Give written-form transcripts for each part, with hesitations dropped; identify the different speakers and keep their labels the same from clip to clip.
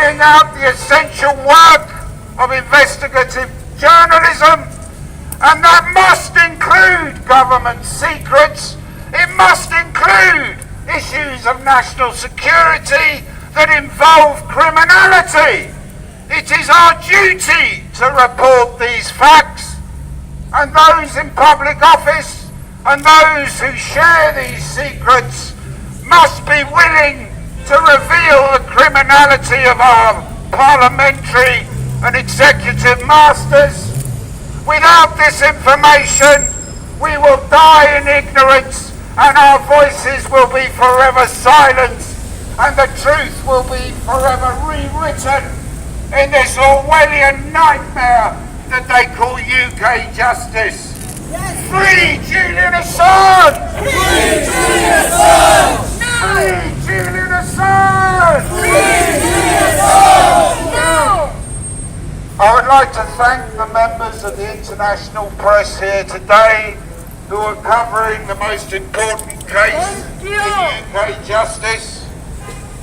Speaker 1: carrying out the essential work of investigative journalism, and that must include government secrets. It must include issues of national security that involve criminality. It is our duty to report these facts, and those in public office and those who share these secrets must be willing to reveal the criminality of our parliamentary and executive masters. Without this information, we will die in ignorance, and our voices will be forever silenced, and the truth will be forever rewritten in this Orwellian nightmare that they call UK justice. Yes. Free Julian Assange! Free Julian Assange! No! Free Julian Assange! Free Julian Assange! No! I would like to thank the members of the international press here today who are covering the most important case in UK justice.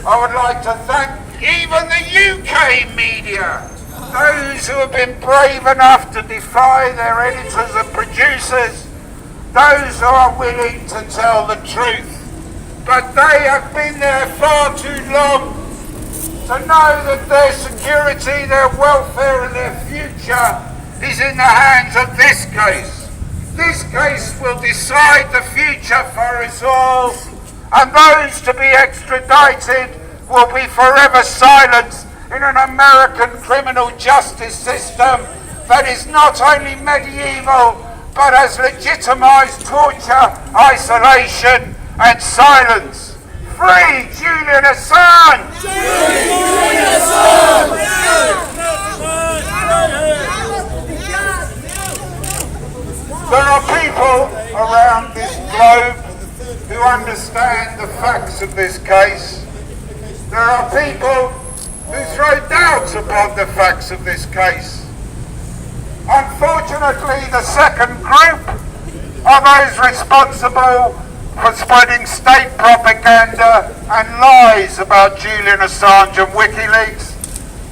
Speaker 1: I would like to thank even the UK media, those who have been brave enough to defy their editors and producers, those who are willing to tell the truth. But they have been there far too long to know that their security, their welfare and their future is in the hands of this case. This case will decide the future for us all, and those to be extradited will be forever silenced in an American criminal justice system that is not only medieval but has legitimised torture, isolation and silence. Free Julian Assange! Free Julian Assange! There are people around this globe who understand the facts of this case. There are people who throw doubts upon the facts of this case. Unfortunately, the second group are those responsible for spreading state propaganda and lies about Julian Assange and WikiLeaks.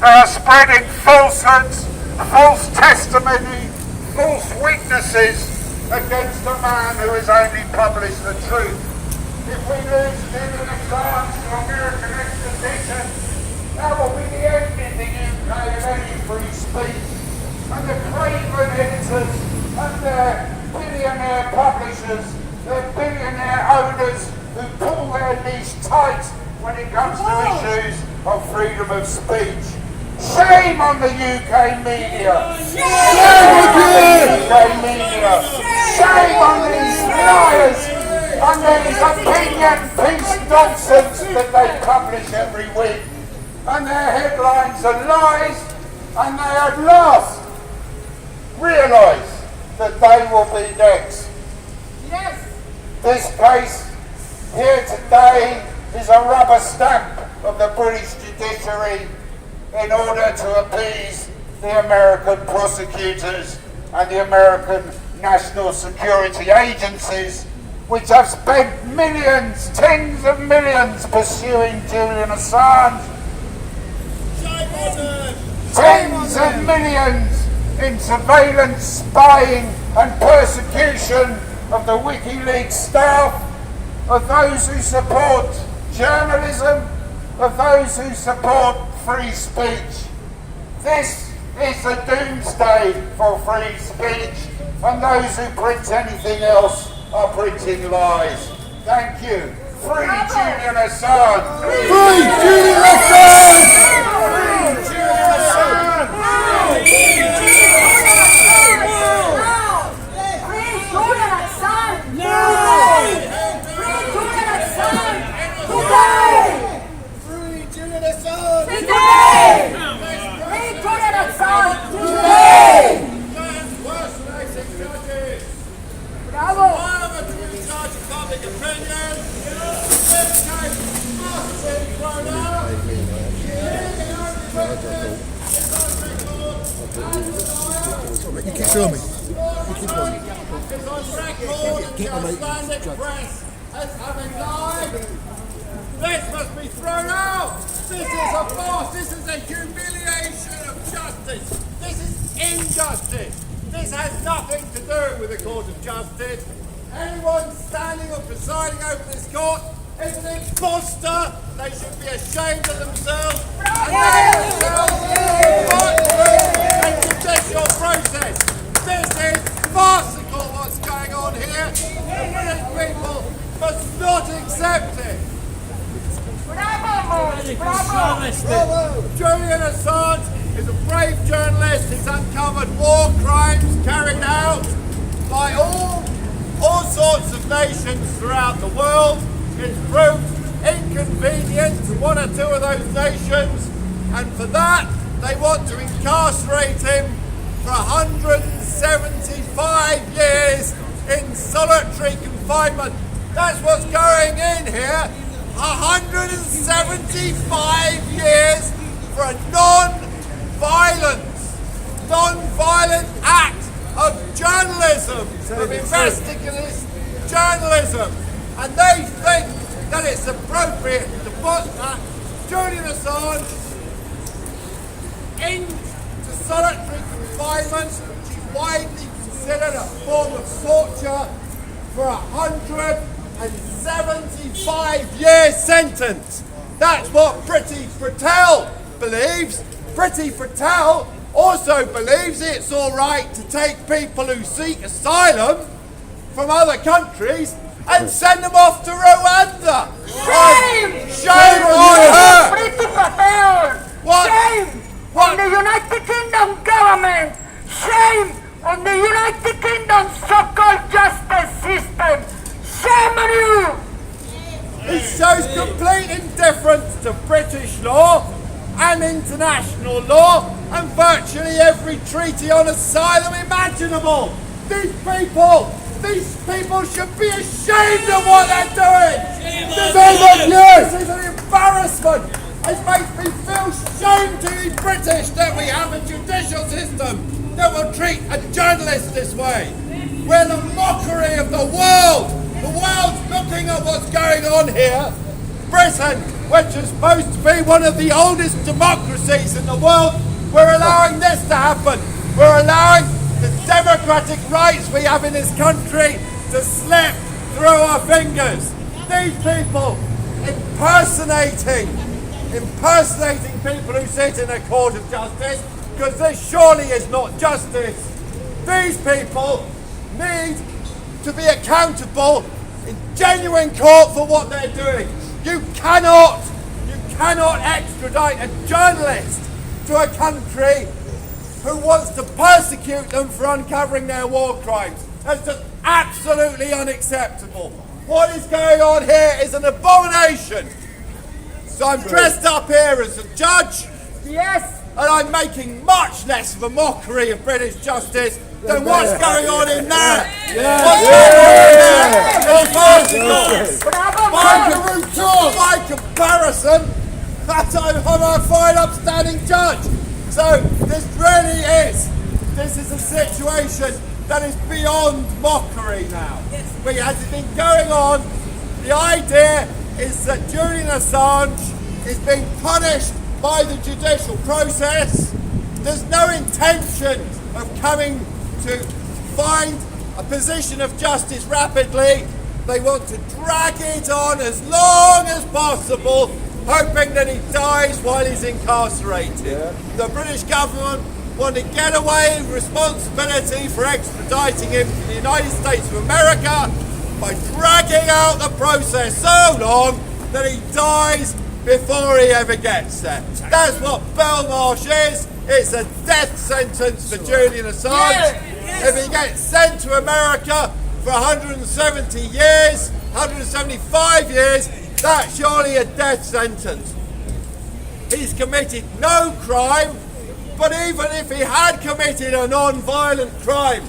Speaker 1: They are spreading falsehoods, false testimony, false witnesses against a man who has only published the truth. If we lose Julian Assange to American extradition, that will be the end in the UK of any free speech. And the craven editors and their billionaire publishers, their billionaire owners who pull their leash tight when it comes to issues of freedom of speech. Shame on the UK media! Shame on the UK media! Shame on these liars and these opinion-piece nonsense that they publish every week. And their headlines are lies, and they at last realise that they will be next. Yes. This case here today is a rubber stamp of the British judiciary in order to appease the American prosecutors and the American national security agencies, which have spent millions, tens of millions pursuing Julian Assange. Tens of millions in surveillance, spying and persecution of the WikiLeaks staff, of those who support journalism, of those who support free speech. This is a doomsday for free speech, and those who print anything else are printing lies. Thank you. Free Julian Assange! Free Julian Assange! Free Julian Assange! Free Julian Assange! Free Julian Assange! Free Julian Assange! Today! Free Julian Assange! Today! Free Julian Assange! Today! Bravo! Parliament to discharge of public opinion. This case must be thrown out.
Speaker 2: You keep filming. You keep filming.
Speaker 1: It's on record in the Icelandic press as having lied. This must be thrown out. This is a farce. This is
Speaker 3: the humiliation of justice. This is injustice. This has nothing to do with the Court of Justice. Anyone standing or presiding over this court is an imposter. They should be ashamed of themselves and let themselves through a judicial process. This is farcical what's going on here. The British people must not accept it. Julian Assange is a brave journalist. He's uncovered war crimes carried out by all sorts of nations throughout the world. It's proved inconvenient to one or two of those nations, and for that they want to incarcerate him for 175 years in solitary confinement. That's what's going in here. 175 years for a non-violent act of journalism, of investigative journalism. And they think that it's appropriate to put Julian Assange into solitary confinement, which is widely considered a form of torture, for a 175-year sentence. That's what Priti Patel believes. Priti Patel also believes it's all right to take people who seek asylum from other countries and send them off to Rwanda.
Speaker 4: Shame!
Speaker 3: Shame on her!
Speaker 4: Priti Patel!
Speaker 3: What?
Speaker 4: Shame on the United Kingdom government! Shame on the United Kingdom so-called justice system! Shame on you!
Speaker 3: It shows complete indifference to British law and international law and virtually every treaty on asylum imaginable. These people should be ashamed of what they're doing. This is an embarrassment. It makes me feel shamed to be British that we have a judicial system that will treat a journalist this way. We're the mockery of the world. The world's looking at what's going on here. Britain, which is supposed to be one of the oldest democracies in the world, we're allowing this to happen. We're allowing the democratic rights we have in this country to slip through our fingers. These people impersonating people who sit in a court of justice, because this surely is not justice. These people need to be accountable in genuine court for what they're doing. You cannot extradite a journalist to a country who wants to persecute them for uncovering their war crimes. That's just absolutely unacceptable. What is going on here is an abomination. So I'm dressed up here as a judge.
Speaker 4: Yes!
Speaker 3: And I'm making much less of a mockery of British justice than what's going on in there. What's going on in there is farcical. By comparison, I'm a fine upstanding judge. So this is a situation that is beyond mockery now. But as it's been going on, the idea is that Julian Assange is being punished by the judicial process. There's no intention of coming to find a position of justice rapidly. They want to drag it on as long as possible, hoping that he dies while he's incarcerated. The British government want to get away with responsibility for extraditing him to the United States of America by dragging out the process so long that he dies before he ever gets there. That's what Belmarsh is. It's a death sentence for Julian Assange. If he gets sent to America for 170 years, 175 years, that's surely a death sentence. He's committed no crime, but even if he had committed a non-violent crime,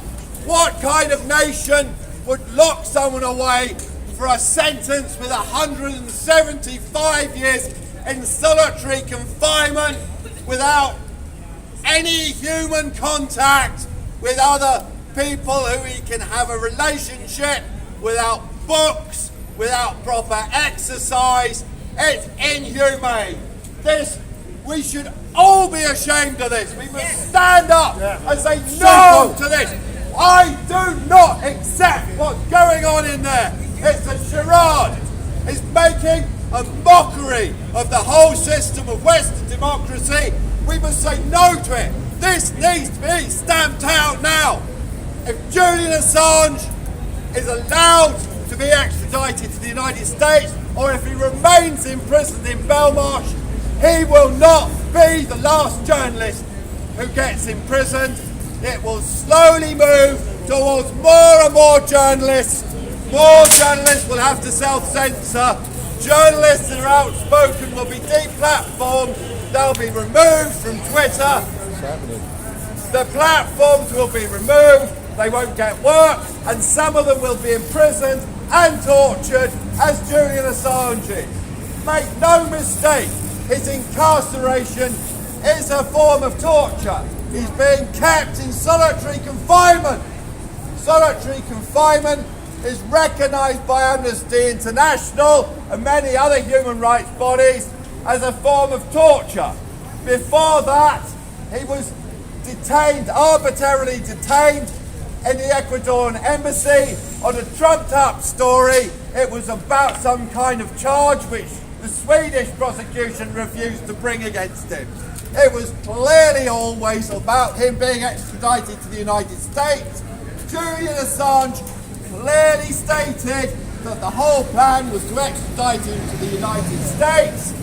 Speaker 3: what kind of nation would lock someone away for a sentence with 175 years in solitary confinement without any human contact with other people who he can have a relationship, without books, without proper exercise? It's inhumane. This We should all be ashamed of this. We must stand up and say no to this. I do not accept what's going on in there. It's a charade. It's making a mockery of the whole system of Western democracy. We must say no to it. This needs to be stamped out now. If Julian Assange is allowed to be extradited to the United States, or if he remains imprisoned in Belmarsh, he will not be the last journalist who gets imprisoned. It will slowly move towards more and more journalists. More journalists will have to self-censor. Journalists that are outspoken will be deplatformed. They'll be removed from Twitter. The platforms will be removed. They won't get work, and some of them will be imprisoned and tortured as Julian Assange is. Make no mistake, his incarceration is a form of torture. He's being kept in solitary confinement. Solitary confinement is recognised by Amnesty International and many other human rights bodies as a form of torture. Before that, he was detained, arbitrarily detained in the Ecuadorian embassy on a trumped up story. It was about some kind of charge which the Swedish prosecution refused to bring against him. It was clearly always about him being extradited to the United States. Julian Assange clearly stated that the whole plan was to extradite him to the United States.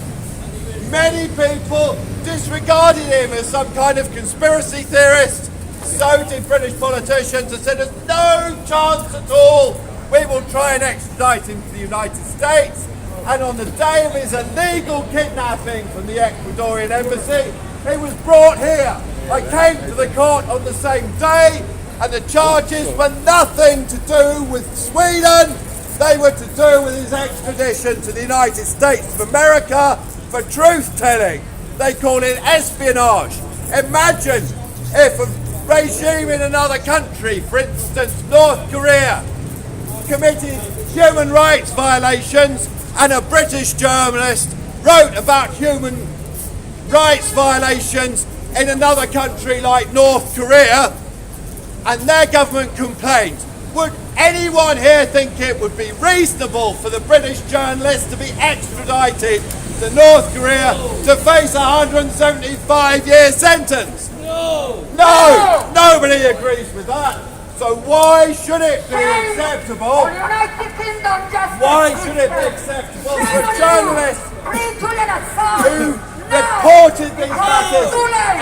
Speaker 3: Many people disregarded him as some kind of conspiracy theorist. So did British politicians, and said there's no chance at all we will try and extradite him to the United States. And on the day of his illegal kidnapping from the Ecuadorian embassy, he was brought here. I came to the court on the same day, and the charges were nothing to do with Sweden. They were to do with his extradition to the United States of America for truth-telling. They call it espionage. Imagine if a regime in another country, for instance North Korea, committed human rights violations, and a British journalist wrote about human rights violations in another country like North Korea, and their government complained. Would anyone here think it would be reasonable for the British journalist to be extradited to North Korea to face a 175-year sentence? No! Nobody agrees with that. So why should it be acceptable? Why should it be acceptable for journalists who reported these matters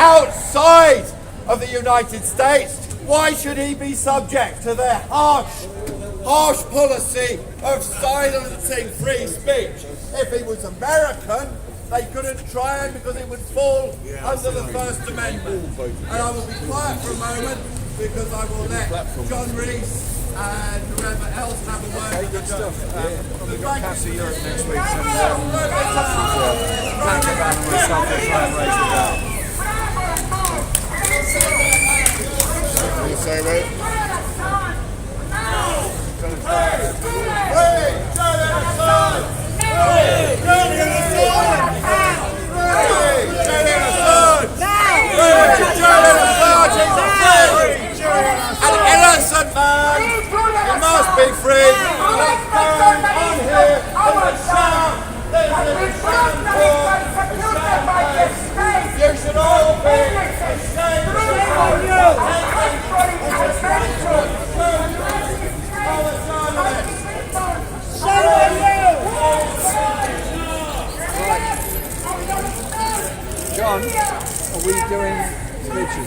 Speaker 3: outside of the United States? Why should he be subject to their harsh policy of silencing free speech? If he was American, they couldn't try him because it would fall under the First Amendment. And I will be quiet for a moment because I will let John Rees and whoever else have a word.
Speaker 5: Good stuff. We've got Casa Europe next week, and thank you about myself to try and raise it out.
Speaker 2: Say what?
Speaker 3: An innocent man, he must be free. What's going on here is a sham. This is a sham court, a sham case. You should all be ashamed of
Speaker 5: John, are we doing speeches?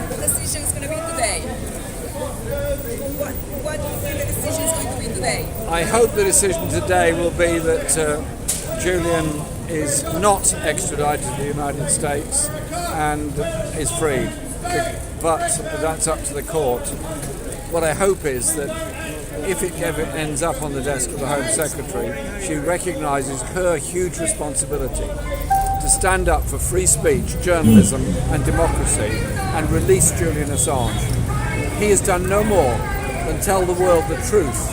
Speaker 6: The decision is going to be today. What do you think the decision is going to be today?
Speaker 5: I hope the decision today will be that Julian is not extradited to the United States and is freed. But that's up to the court. What I hope is that if it ever ends up on the desk of the Home Secretary, she recognises her huge responsibility to stand up for free speech, journalism and democracy and release Julian Assange. He has done no more than tell the world the truth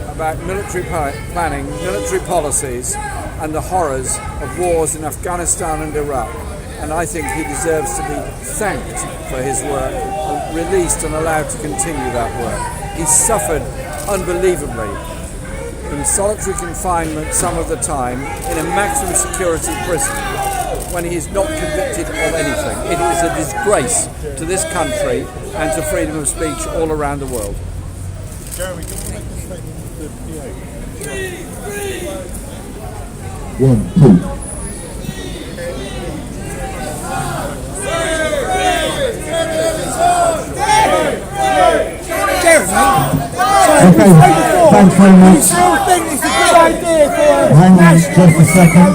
Speaker 5: about military planning, military policies, and the horrors of wars in Afghanistan and Iraq. And I think he deserves to be thanked for his work, released and allowed to continue that work. He suffered unbelievably in solitary confinement some of the time in a maximum security prison when he is not convicted of anything. It is a disgrace to this country and to freedom of speech all around the world.
Speaker 2: Jeremy, can you make a statement to the PA?
Speaker 7: 1, 2. Okay, thanks very much. Hang on just a second.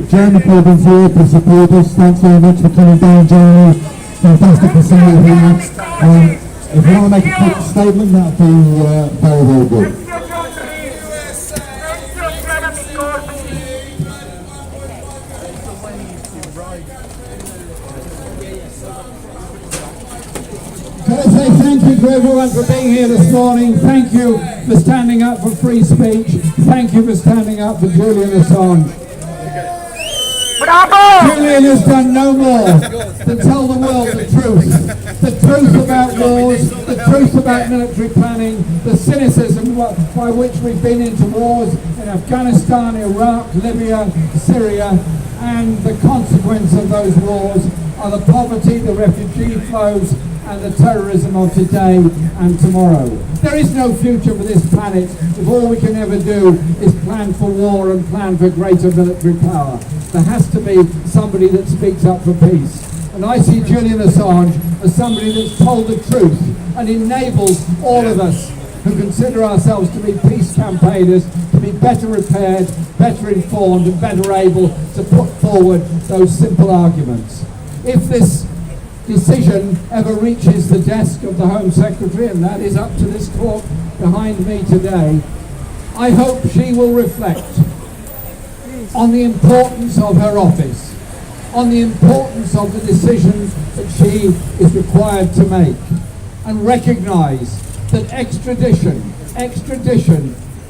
Speaker 7: Jeremy Corbyn's here to support us. Thanks very much for coming down, Jeremy. Fantastic to see you here. If you want to make a quick statement, that would be very, very good. Can I say thank you to everyone for being here this morning. Thank you for standing up for free speech. Thank you for standing up for Julian Assange.
Speaker 4: Bravo!
Speaker 7: Julian has done no more than tell the world the truth. The truth about wars, the truth about military planning, the cynicism by which we've been into wars in Afghanistan, Iraq, Libya, Syria, and the consequence of those wars are the poverty, the refugee flows, and the terrorism of today and tomorrow. There is no future for this planet if all we can ever do is plan for war and plan for greater military power. There has to be somebody that speaks up for peace. And I see Julian Assange as somebody that's told the truth and enables all of us who consider ourselves to be peace campaigners to be better prepared, better informed and better able to put forward those simple arguments. If this decision ever reaches the desk of the Home Secretary, and that is up to this court behind me today, I hope she will reflect on the importance of her office, on the importance of the decisions that she is required to make, and recognise that extradition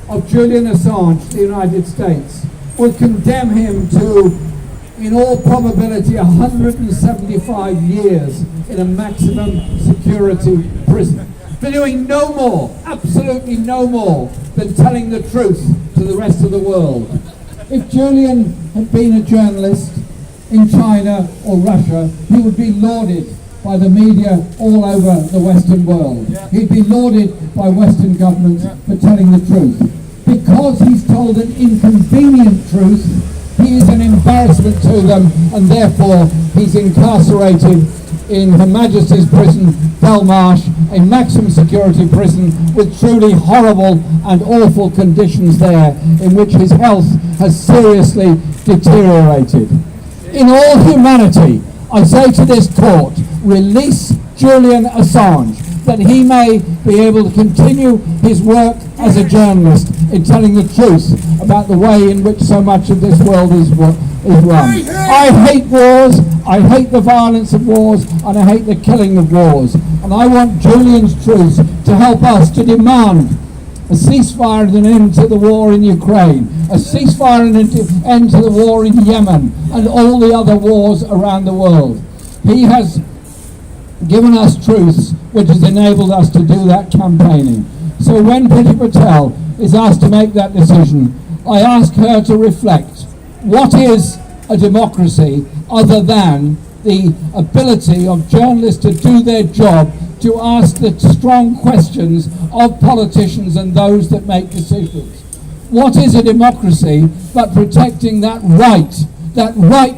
Speaker 7: of Julian Assange to the United States would condemn him to, in all probability, 175 years in a maximum security prison for doing no more, absolutely no more, than telling the truth to the rest of the world. If Julian had been a journalist in China or Russia, he would be lauded by the media all over the Western world. He'd be lauded by Western governments for telling the truth. Because he's told an inconvenient truth, he is an embarrassment to them, and therefore he's incarcerated in Her Majesty's Prison, Belmarsh, a maximum security prison with truly horrible and awful conditions there, in which his health has seriously deteriorated. In all humanity, I say to this court, release Julian Assange, that he may be able to continue his work as a journalist in telling the truth about the way in which so much of this world is run. I hate wars, I hate the violence of wars, and I hate the killing of wars. And I want Julian's truth to help us to demand a ceasefire and an end to the war in Ukraine, a ceasefire and an end to the war in Yemen, and all the other wars around the world. He has given us truths which has enabled us to do that campaigning. So when Priti Patel is asked to make that decision, I ask her to reflect, what is a democracy other than the ability of journalists to do their job, to ask the strong questions of politicians and those that make decisions? What is a democracy but protecting that right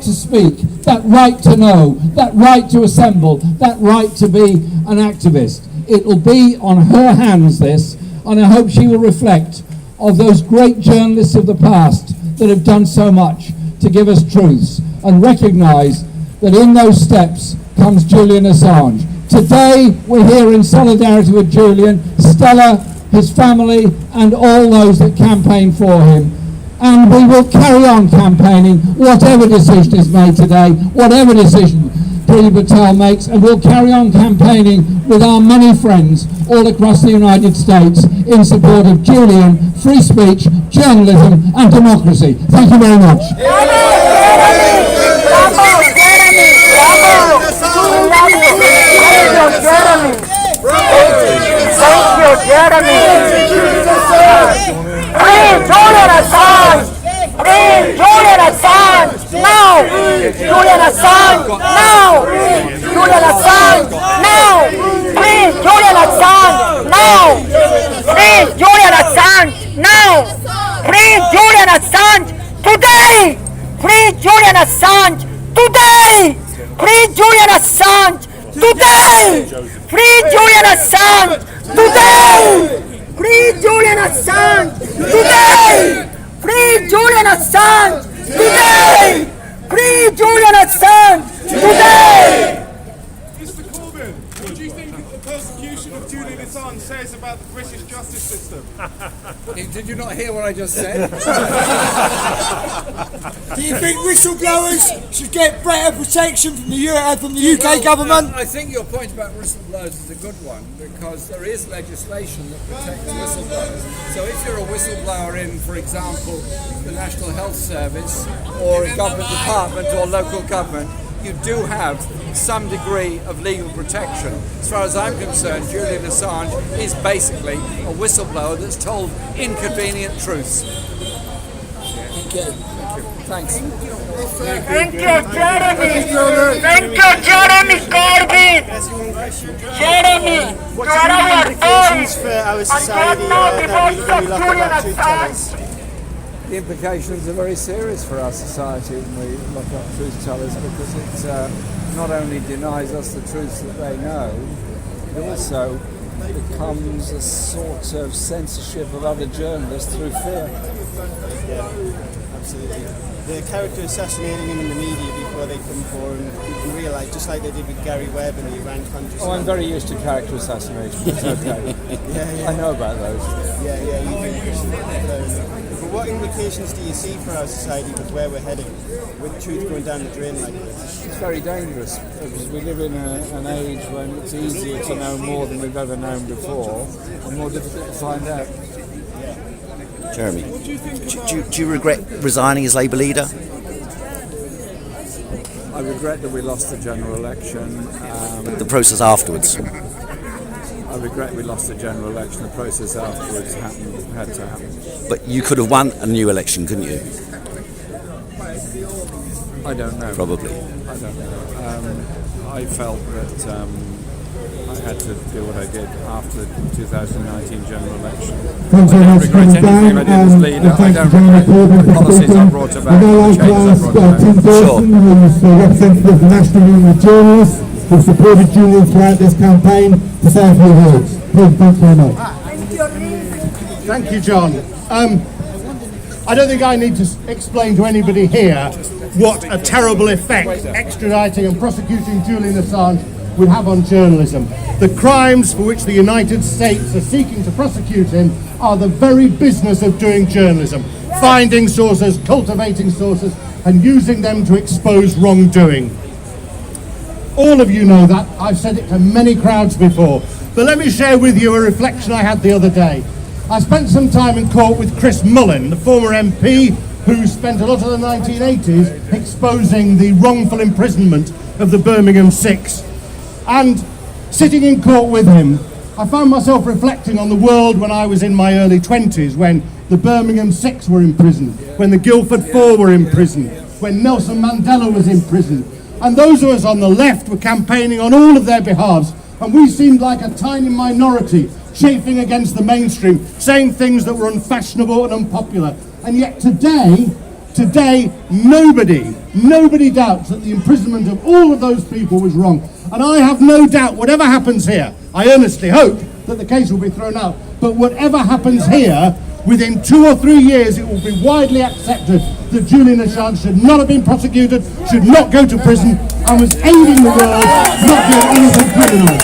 Speaker 7: to speak, that right to know, that right to assemble, that right to be an activist? It will be on her hands, this, and I hope she will reflect of those great journalists of the past that have done so much to give us truths, and recognise that in those steps comes Julian Assange. Today we're here in solidarity with Julian, Stella, his family and all those that campaign for him. And we will carry on campaigning whatever decision is made today, whatever decision Priti Patel makes, and we'll carry on campaigning with our many friends all across the United States in support of Julian, free speech, journalism and democracy. Thank you very much.
Speaker 4: Free Julian Assange! Free Julian Assange! Now! Julian Assange! Now! Julian Assange! Now! Free Julian Assange! Now! Free Julian Assange! Now! Free Julian Assange! Today! Free Julian Assange! Today! Free Julian Assange! Today! Free Julian Assange! Today! Free Julian Assange! Today! Free Julian Assange! Today! Free Julian Assange! Today!
Speaker 2: Mr. Corbyn, what do you think the persecution of Julian Assange says about the British justice system?
Speaker 5: Did you not hear what I just said?
Speaker 3: Do you think whistleblowers should get better protection from the UK government?
Speaker 5: I think your point about whistleblowers is a good one, because there is legislation that protects whistleblowers. So if you're a whistleblower in, for example, the National Health Service or a government department or local government, you do have some degree of legal protection. As far as I'm concerned, Julian Assange is basically a whistleblower that's told inconvenient truths.
Speaker 3: Okay.
Speaker 5: Thanks.
Speaker 4: Thank you, Jeremy! Thank you, Jeremy Corbyn! Jeremy, you are our voice!
Speaker 8: For our
Speaker 4: And
Speaker 8: society
Speaker 4: you are now the
Speaker 8: that
Speaker 4: voice
Speaker 8: we
Speaker 4: of
Speaker 8: look
Speaker 4: Julian
Speaker 8: at truth tellers.
Speaker 4: Assange!
Speaker 5: The implications are very serious for our society when we look up truth tellers, because it not only denies us the truths that they know, it also becomes a sort of censorship of other journalists through fear.
Speaker 8: Yeah, absolutely. The character assassinating him in the media before they come forward in real life, just like they did with Gary Webb in the Iran country.
Speaker 5: Oh, I'm very used to character assassination. It's okay.
Speaker 8: Yeah.
Speaker 5: I know about those.
Speaker 8: Yeah, you do. But what implications do you see for our society with where we're heading, with truth going down the drain like this?
Speaker 5: It's very dangerous, because we live in an age when it's easier to know more than we've ever known before, and more difficult to find out.
Speaker 9: Jeremy, do you regret resigning as Labour leader?
Speaker 5: I regret that we lost the general election.
Speaker 9: The process afterwards.
Speaker 5: I regret we lost the general election. The process afterwards had to happen.
Speaker 9: But you could have won a new election, couldn't you?
Speaker 5: I don't know.
Speaker 9: Probably.
Speaker 5: I don't know. I felt that I had to do what I did after the 2019 general election.
Speaker 7: Thanks very much for coming down,
Speaker 5: I did as leader. I
Speaker 7: thanks
Speaker 5: don't
Speaker 7: to Jeremy
Speaker 5: regret
Speaker 7: Corbyn
Speaker 5: the
Speaker 7: for
Speaker 5: policies I
Speaker 7: supporting.
Speaker 5: brought about,
Speaker 7: I'd now like
Speaker 5: the
Speaker 7: to
Speaker 5: changes I
Speaker 7: ask
Speaker 5: brought
Speaker 7: Tim
Speaker 5: about.
Speaker 7: Dawson, who's the representative of the National Union of Journalists, who supported Julian throughout this campaign, to say a few words. Tim, thanks very much.
Speaker 10: Thank you, John. I don't think I need to explain to anybody here what a terrible effect extraditing and prosecuting Julian Assange would have on journalism. The crimes for which the United States are seeking to prosecute him are the very business of doing journalism. Finding sources, cultivating sources, and using them to expose wrongdoing. All of you know that. I've said it to many crowds before. But let me share with you a reflection I had the other day. I spent some time in court with Chris Mullin, the former MP who spent a lot of the 1980s exposing the wrongful imprisonment of the Birmingham Six. And sitting in court with him, I found myself reflecting on the world when I was in my early 20s, when the Birmingham Six were in prison, when the Guildford Four were in prison, when Nelson Mandela was in prison. And those of us on the left were campaigning on all of their behalves, and we seemed like a tiny minority chafing against the mainstream, saying things that were unfashionable and unpopular. And yet today, nobody doubts that the imprisonment of all of those people was wrong. And I have no doubt, whatever happens here, I earnestly hope that the case will be thrown out, but whatever happens here, within 2 or 3 years it will be widely accepted that Julian Assange should not have been prosecuted, should not go to prison, and was aiding the world, not doing anything criminal.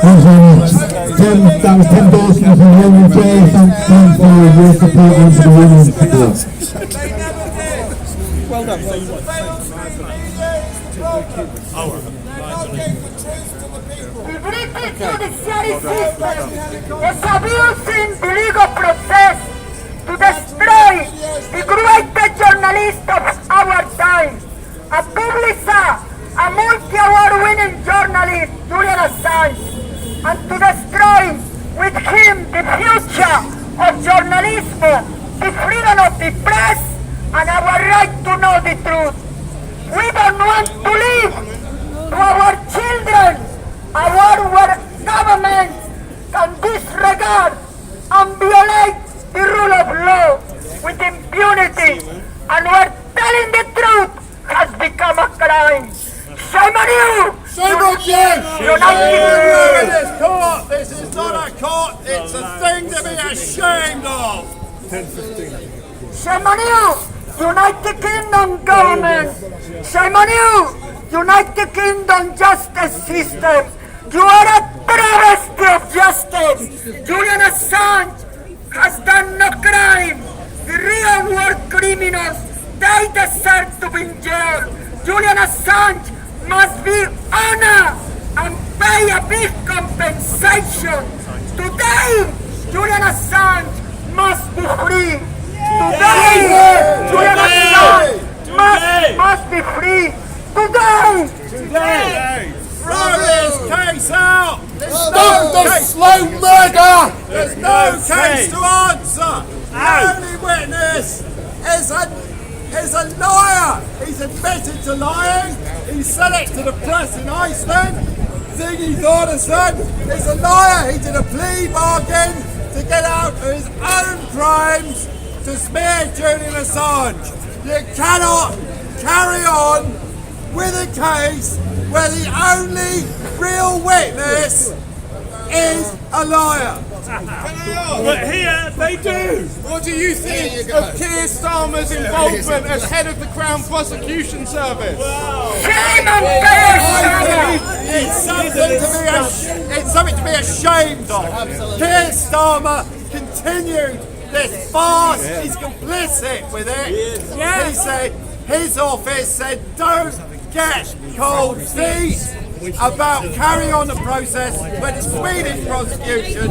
Speaker 7: Thanks very much. Tim, that was Tim Dawson from the Union Jail. Thanks, Tim, for your support and for the Union support.
Speaker 8: Well done.
Speaker 4: The British judiciary system is abusing the legal process to destroy the greatest journalist of our time, a publisher, a multi-award-winning journalist, Julian Assange, and to destroy with him the future of journalism, the freedom of the press, and our right to know the truth. We don't want to live to our children a world where governments can disregard and violate the rule of law with impunity, and where telling the truth has become a crime. Shame on you!
Speaker 3: Shame on you!
Speaker 4: United
Speaker 3: This court, this is not a court, it's a thing to be ashamed of!
Speaker 4: Shame on you, United Kingdom government! Shame on you, United Kingdom justice system! You are a travesty of justice! Julian Assange has done no crime! The real world criminals, they deserve to be in jail! Julian Assange must be honored and pay a big compensation! Today, Julian Assange must be free! Today, Julian Assange must be free! Today!
Speaker 3: Throw this case out!
Speaker 10: Stop the slow murder!
Speaker 3: There's no case to answer! The only witness is a liar! He's admitted to lying! He said it to the press in Iceland! Ziggy Thordarson is a liar! He did a plea bargain to get out of his own crimes to smear Julian Assange! You cannot carry on with a case where the only real witness is a liar!
Speaker 2: But here they do. What do you think of Keir Starmer's involvement as head of the Crown Prosecution Service?
Speaker 4: Shame on Keir Starmer!
Speaker 3: It's something to be ashamed of. Keir Starmer continued this farce. He's complicit with it. He said, his office said, don't get cold feet about carrying on the process when the Swedish prosecution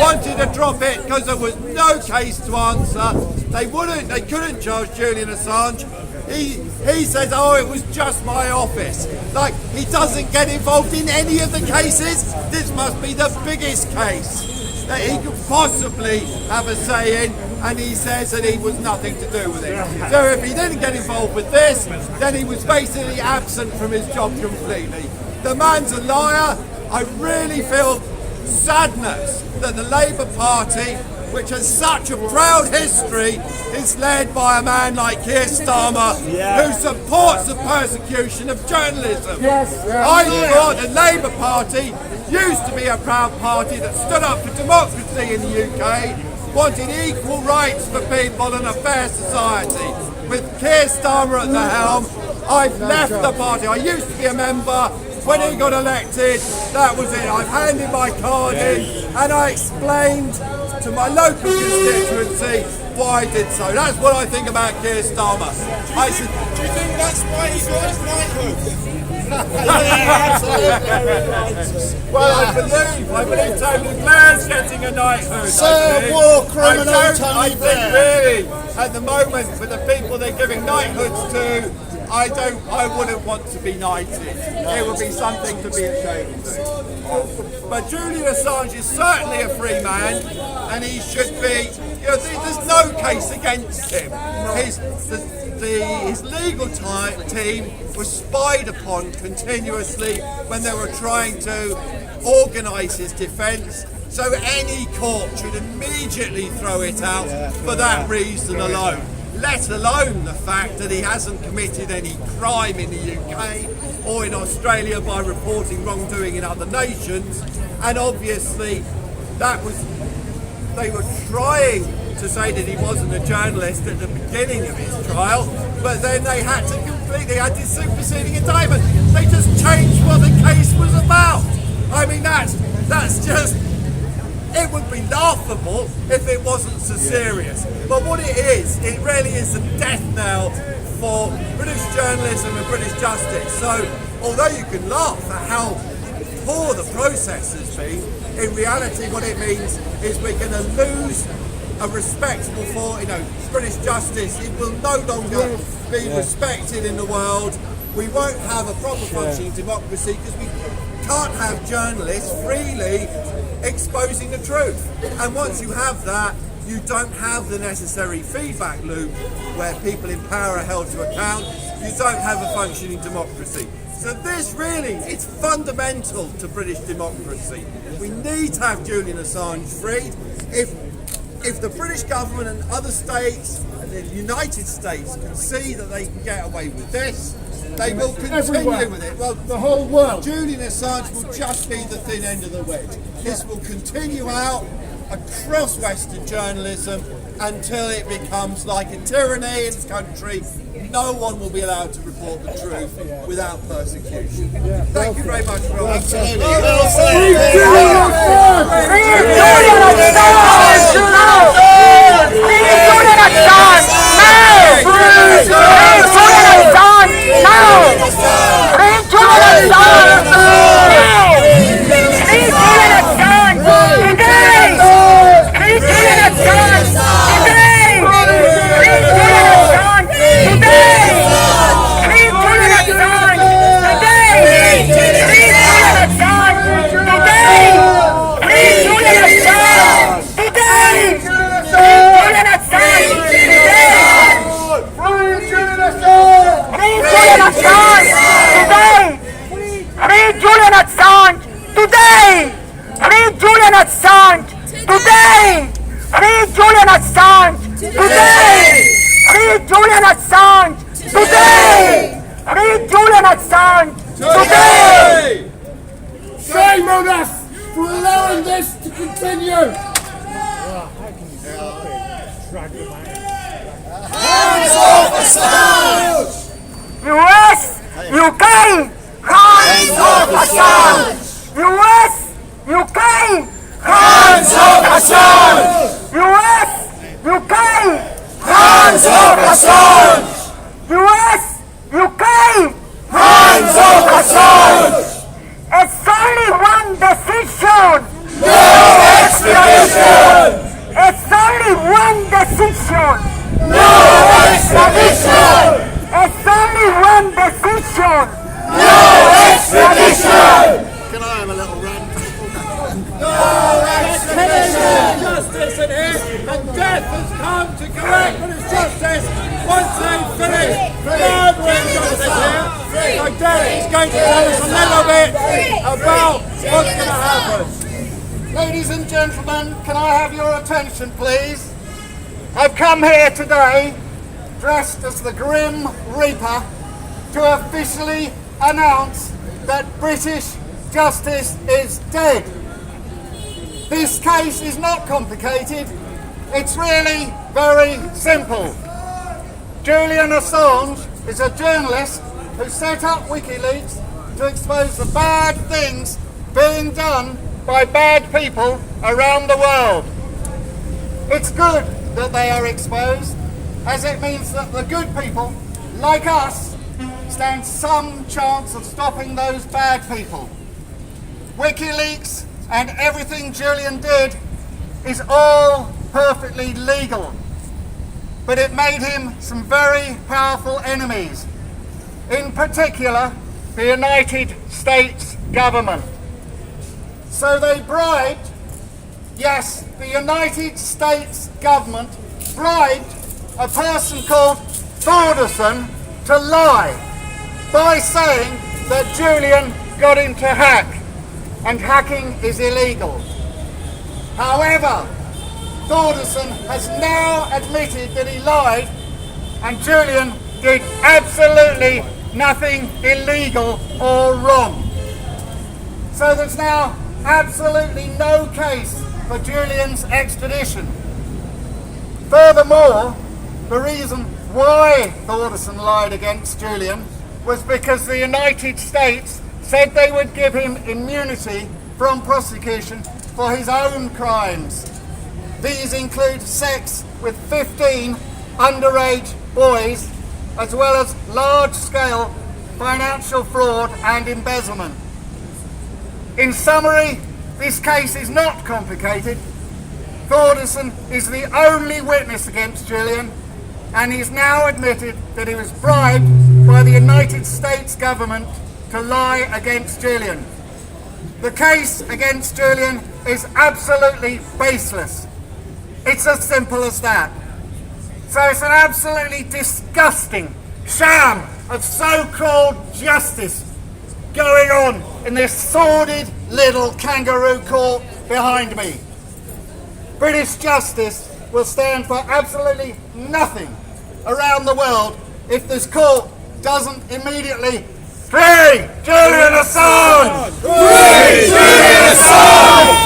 Speaker 3: wanted to drop it because there was no case to answer. They couldn't charge Julian Assange. He says, oh, it was just my office. Like, he doesn't get involved in any of the cases. This must be the biggest case that he could possibly have a say in, and he says that he was nothing to do with it. So if he didn't get involved with this, then he was basically absent from his job completely. The man's a liar. I really feel sadness that the Labour Party, which has such a proud history, is led by a man like Keir Starmer, who supports the persecution of journalism. I thought the Labour Party used to be a proud party that stood up for democracy in the UK, wanted equal rights for people and a fair society. With Keir Starmer at the helm, I've left the party. I used to be a member. When he got elected, that was it. I've handed my card in and I explained to my local constituency why I did so. That's what I think about Keir Starmer. I said,
Speaker 2: do you think that's why he got his knighthood?
Speaker 3: Well, I believe Tony Blair's getting a knighthood.
Speaker 10: Sir, war criminal
Speaker 3: I
Speaker 10: Tony
Speaker 3: think
Speaker 10: Blair.
Speaker 3: really, at the moment, for the people they're giving knighthoods to, I wouldn't want to be knighted. It would be something to be ashamed of. But Julian Assange is certainly a free man, and he should be. There's no case against him. His legal team was spied upon continuously when they were trying to organise his defence. So any court should immediately throw it out for that reason alone. Let alone the fact that he hasn't committed any crime in the UK or in Australia by reporting wrongdoing in other nations. And obviously they were trying to say that he wasn't a journalist at the beginning of his trial, but then they had this superseding indictment. They just changed what the case was about. I mean, that's just, it would be laughable if it wasn't so serious. But what it really is a death knell for British journalism and British justice. So, although you can laugh at how poor the process has been, in reality what it means is we're going to lose a respectable British justice. It will no longer be respected in the world. We won't have a proper functioning democracy because we can't have journalists freely exposing the truth. And once you have that, you don't have the necessary feedback loop where people in power are held to account. You don't have a functioning democracy. So this really, it's fundamental to British democracy. We need to have Julian Assange freed. If the British government and other states, and the United States, can see that they can get away with this, they will continue with it. Well,
Speaker 10: the whole world.
Speaker 3: Julian Assange will just be the thin end of the wedge. This will continue out across Western journalism until it becomes like a tyranny in this country. No one will be allowed to report the truth without persecution. Thank you very much for all
Speaker 10: Shame on us for allowing this to continue! Hands off Assange!
Speaker 4: US, UK, hands off Assange! US, UK, hands off Assange! US, UK, hands off Assange! US, UK, hands off Assange! It's only one decision! No extradition! It's only one decision! No extradition! It's only one decision! No extradition!
Speaker 3: Can I have a little run?
Speaker 2: No extradition! Justice in here, and death has come to correct British justice once they finish murdering justice here. So Derek's going to tell us a little bit about what's going to happen.
Speaker 10: Ladies and gentlemen, can I have your attention, please? I've come here today, dressed as the Grim Reaper, to officially announce that British justice is dead. This case is not complicated, it's really very simple. Julian Assange is a journalist who set up WikiLeaks to expose the bad things being done by bad people around the world. It's good that they are exposed, as it means that the good people, like us, stand some chance of stopping those bad people. WikiLeaks and everything Julian did is all perfectly legal, but it made him some very powerful enemies, in particular the United States government. So they bribed, yes, the United States government bribed a person called Thorderson to lie by saying that Julian got him to hack, and hacking is illegal. However, Thorderson has now admitted that he lied, and Julian did absolutely nothing illegal or wrong. So there's now absolutely no case for Julian's extradition. Furthermore, the reason why Thorderson lied against Julian was because the United States said they would give him immunity from prosecution for his own crimes. These include sex with 15 underage boys
Speaker 3: as well as large-scale financial fraud and embezzlement. In summary, this case is not complicated. Thordarson is the only witness against Julian, and he's now admitted that he was bribed by the United States government to lie against Julian. The case against Julian is absolutely baseless. It's as simple as that. So it's an absolutely disgusting sham of so-called justice going on in this sordid little kangaroo court behind me. British justice will stand for absolutely nothing around the world if this court doesn't immediately free Julian Assange! Free Julian Assange!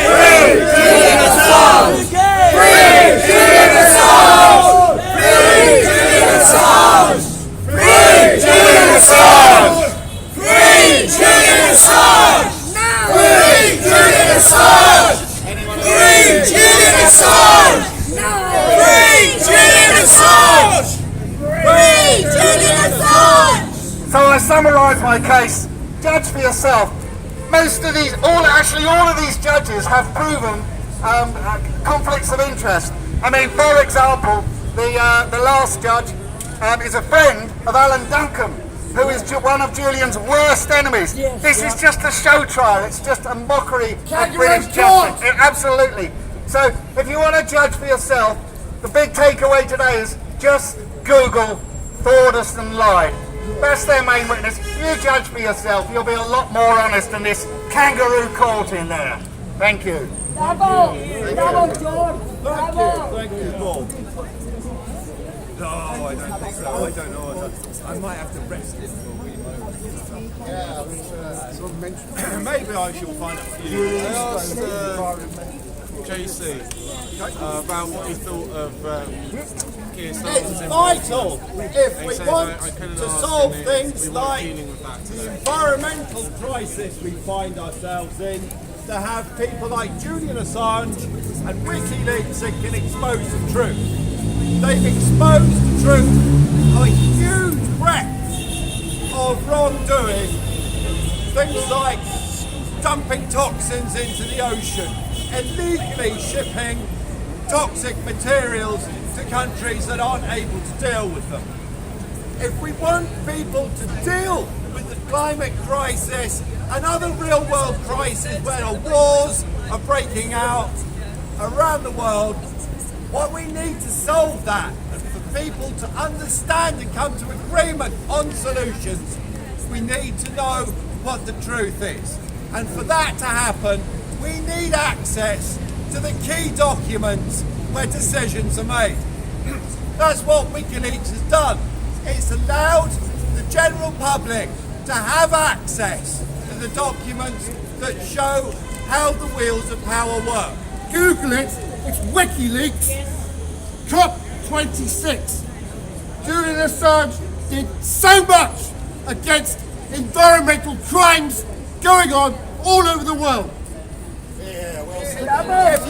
Speaker 3: Free Julian Assange! Free Julian Assange! Free Julian Assange! Free Julian Assange! Free Julian Assange! Free Julian Assange! Free Julian Assange! Free Julian Assange! Free Julian Assange! So I summarise my case. Judge for yourself. All of these judges have proven conflicts of interest. I mean, for example, the last judge is a friend of Alan Duncan, who is one of Julian's worst enemies. This is just a show trial. It's just a mockery of British justice. Absolutely. So if you want to judge for yourself, the big takeaway today is just Google Thordarson lied. That's their main witness. You judge for yourself. You'll be a lot more honest than this kangaroo court in there. Thank you.
Speaker 4: Bravo! Bravo, George! Bravo!
Speaker 2: Thank you, Paul. No, I don't think so. I don't know. I might have to rest it for a wee moment. Maybe I shall find out for you. I asked JC about what he thought of Keir Starmer's.
Speaker 3: It's vital if we want to solve things like the environmental crisis we find ourselves in, to have people like Julian Assange and WikiLeaks that can expose the truth. They've exposed the truth of a huge breadth of wrongdoing. Things like dumping toxins into the ocean, illegally shipping toxic materials to countries that aren't able to deal with them. If we want people to deal with the climate crisis and other real world crises where wars are breaking out around the world, what we need to solve that, and for people to understand and come to agreement on solutions, we need to know what the truth is. And for that to happen, we need access to the key documents where decisions are made. That's what WikiLeaks has done. It's allowed the general public to have access to the documents that show how the wheels of power work.
Speaker 10: Google it, it's WikiLeaks, COP26. Julian Assange did so much against environmental crimes going on all over the world.
Speaker 3: If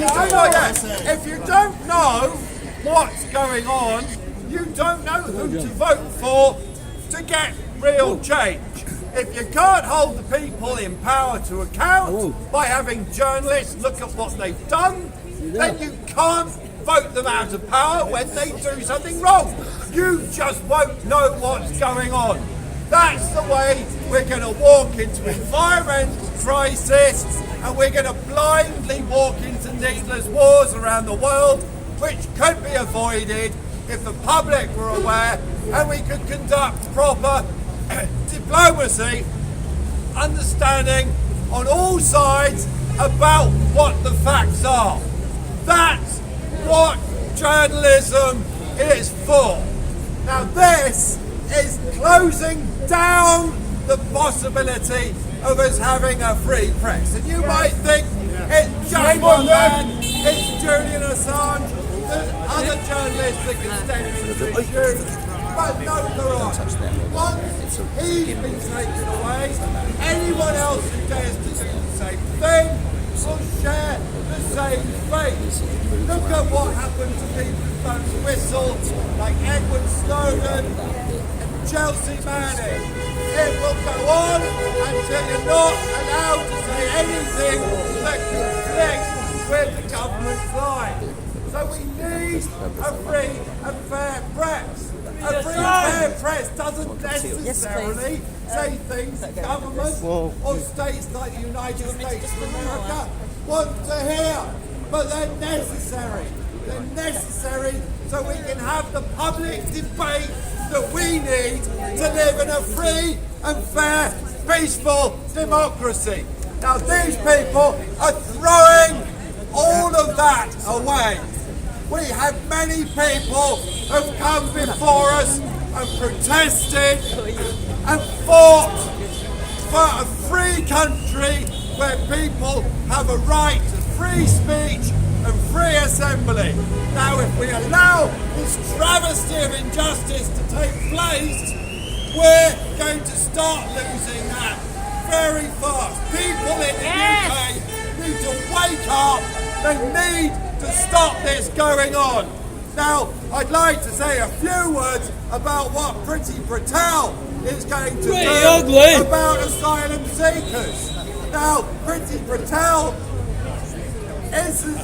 Speaker 3: you don't know what's going on, you don't know who to vote for to get real change. If you can't hold the people in power to account by having journalists look at what they've done, then you can't vote them out of power when they do something wrong. You just won't know what's going on. That's the way we're going to walk into environmental crisis, and we're going to blindly walk into needless wars around the world, which could be avoided if the public were aware and we could conduct proper diplomacy, understanding on all sides about what the facts are. That's what journalism is for. Now this is closing down the possibility of us having a free press. And you might think it's just one man, it's Julian Assange, there's other journalists that can stand to the issue, but no, there aren't. Once he's been taken away, anyone else who dares to do the same thing will share the same fate. Look at what happened to people who don't whistle, like Edward Snowden,
Speaker 2: Chelsea Manning. It will go on until you're not allowed to say anything that conflicts with the government's line. So we need a free and fair press. A free and fair press doesn't necessarily say things that governments or states like the United States of America want to hear, but they're necessary. They're necessary so we can have the public debate that we need to live in a free and fair, peaceful democracy. Now these people are throwing all of that away. We have many people who've come before us and protested and fought for a free country where people have a right to free speech and free assembly. Now if we allow this travesty of injustice to take place, we're going to start losing that very fast. People in the UK need to wake up. They need to stop this going on. Now, I'd like to say a few words about what Priti Patel is going to do about asylum seekers. Now, Priti Patel is the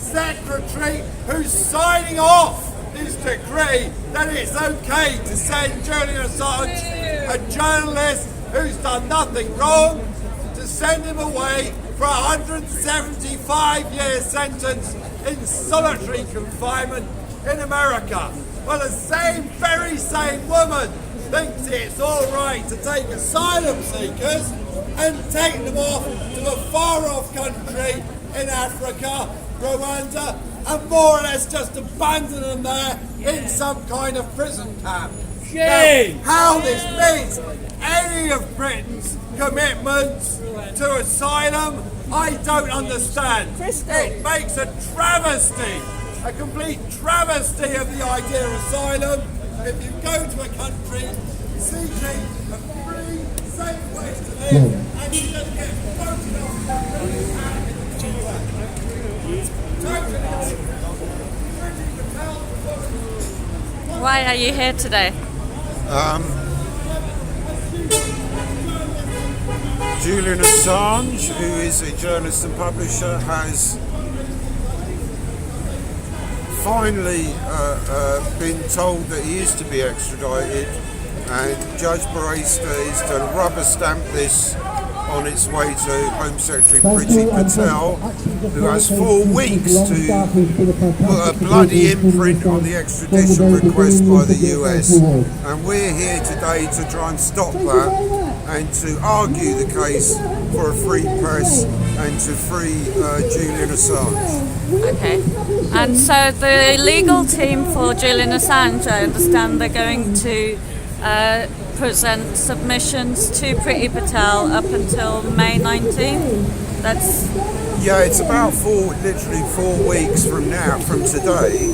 Speaker 2: secretary who's signing off this decree that it's okay to send Julian Assange, a journalist who's done nothing wrong, to send him away for a 175-year sentence in solitary confinement in America. Well, the very same woman thinks it's all right to take asylum seekers and take them off to a far-off country in Africa, Rwanda, and more or less just abandon them there in some kind of prison camp. Now, how this meets any of Britain's commitments to asylum, I don't understand. It makes a travesty, a complete travesty of the idea of asylum. If you go to a country seeking a free, safe place to live, and you just get voted off
Speaker 11: Why are you here today?
Speaker 1: Julian Assange, who is a journalist and publisher, has finally been told that he is to be extradited, and Judge Barista is to rubber stamp this on its way to Home Secretary Priti Patel, who has 4 weeks to put a bloody imprint on the extradition request by the US. And we're here today to try and stop that and to argue the case for a free press and to free Julian Assange.
Speaker 11: Okay. And so the legal team for Julian Assange, I understand they're going to present submissions to Priti Patel up until May 19th. That's
Speaker 1: it's about literally 4 weeks from now, from today,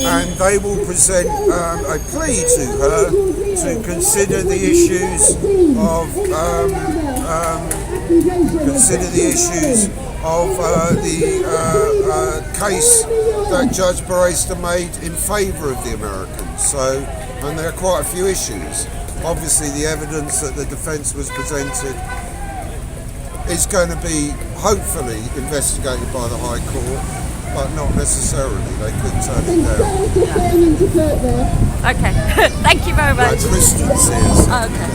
Speaker 1: and they will present a plea to her to consider the issues of the case that Judge Barista made in favour of the Americans. So, and there are quite a few issues. Obviously, the evidence that the defence was presented is going to be hopefully investigated by the High Court, but not necessarily. They could turn it down.
Speaker 11: okay. Thank you very much.
Speaker 1: Christians here.
Speaker 11: Okay.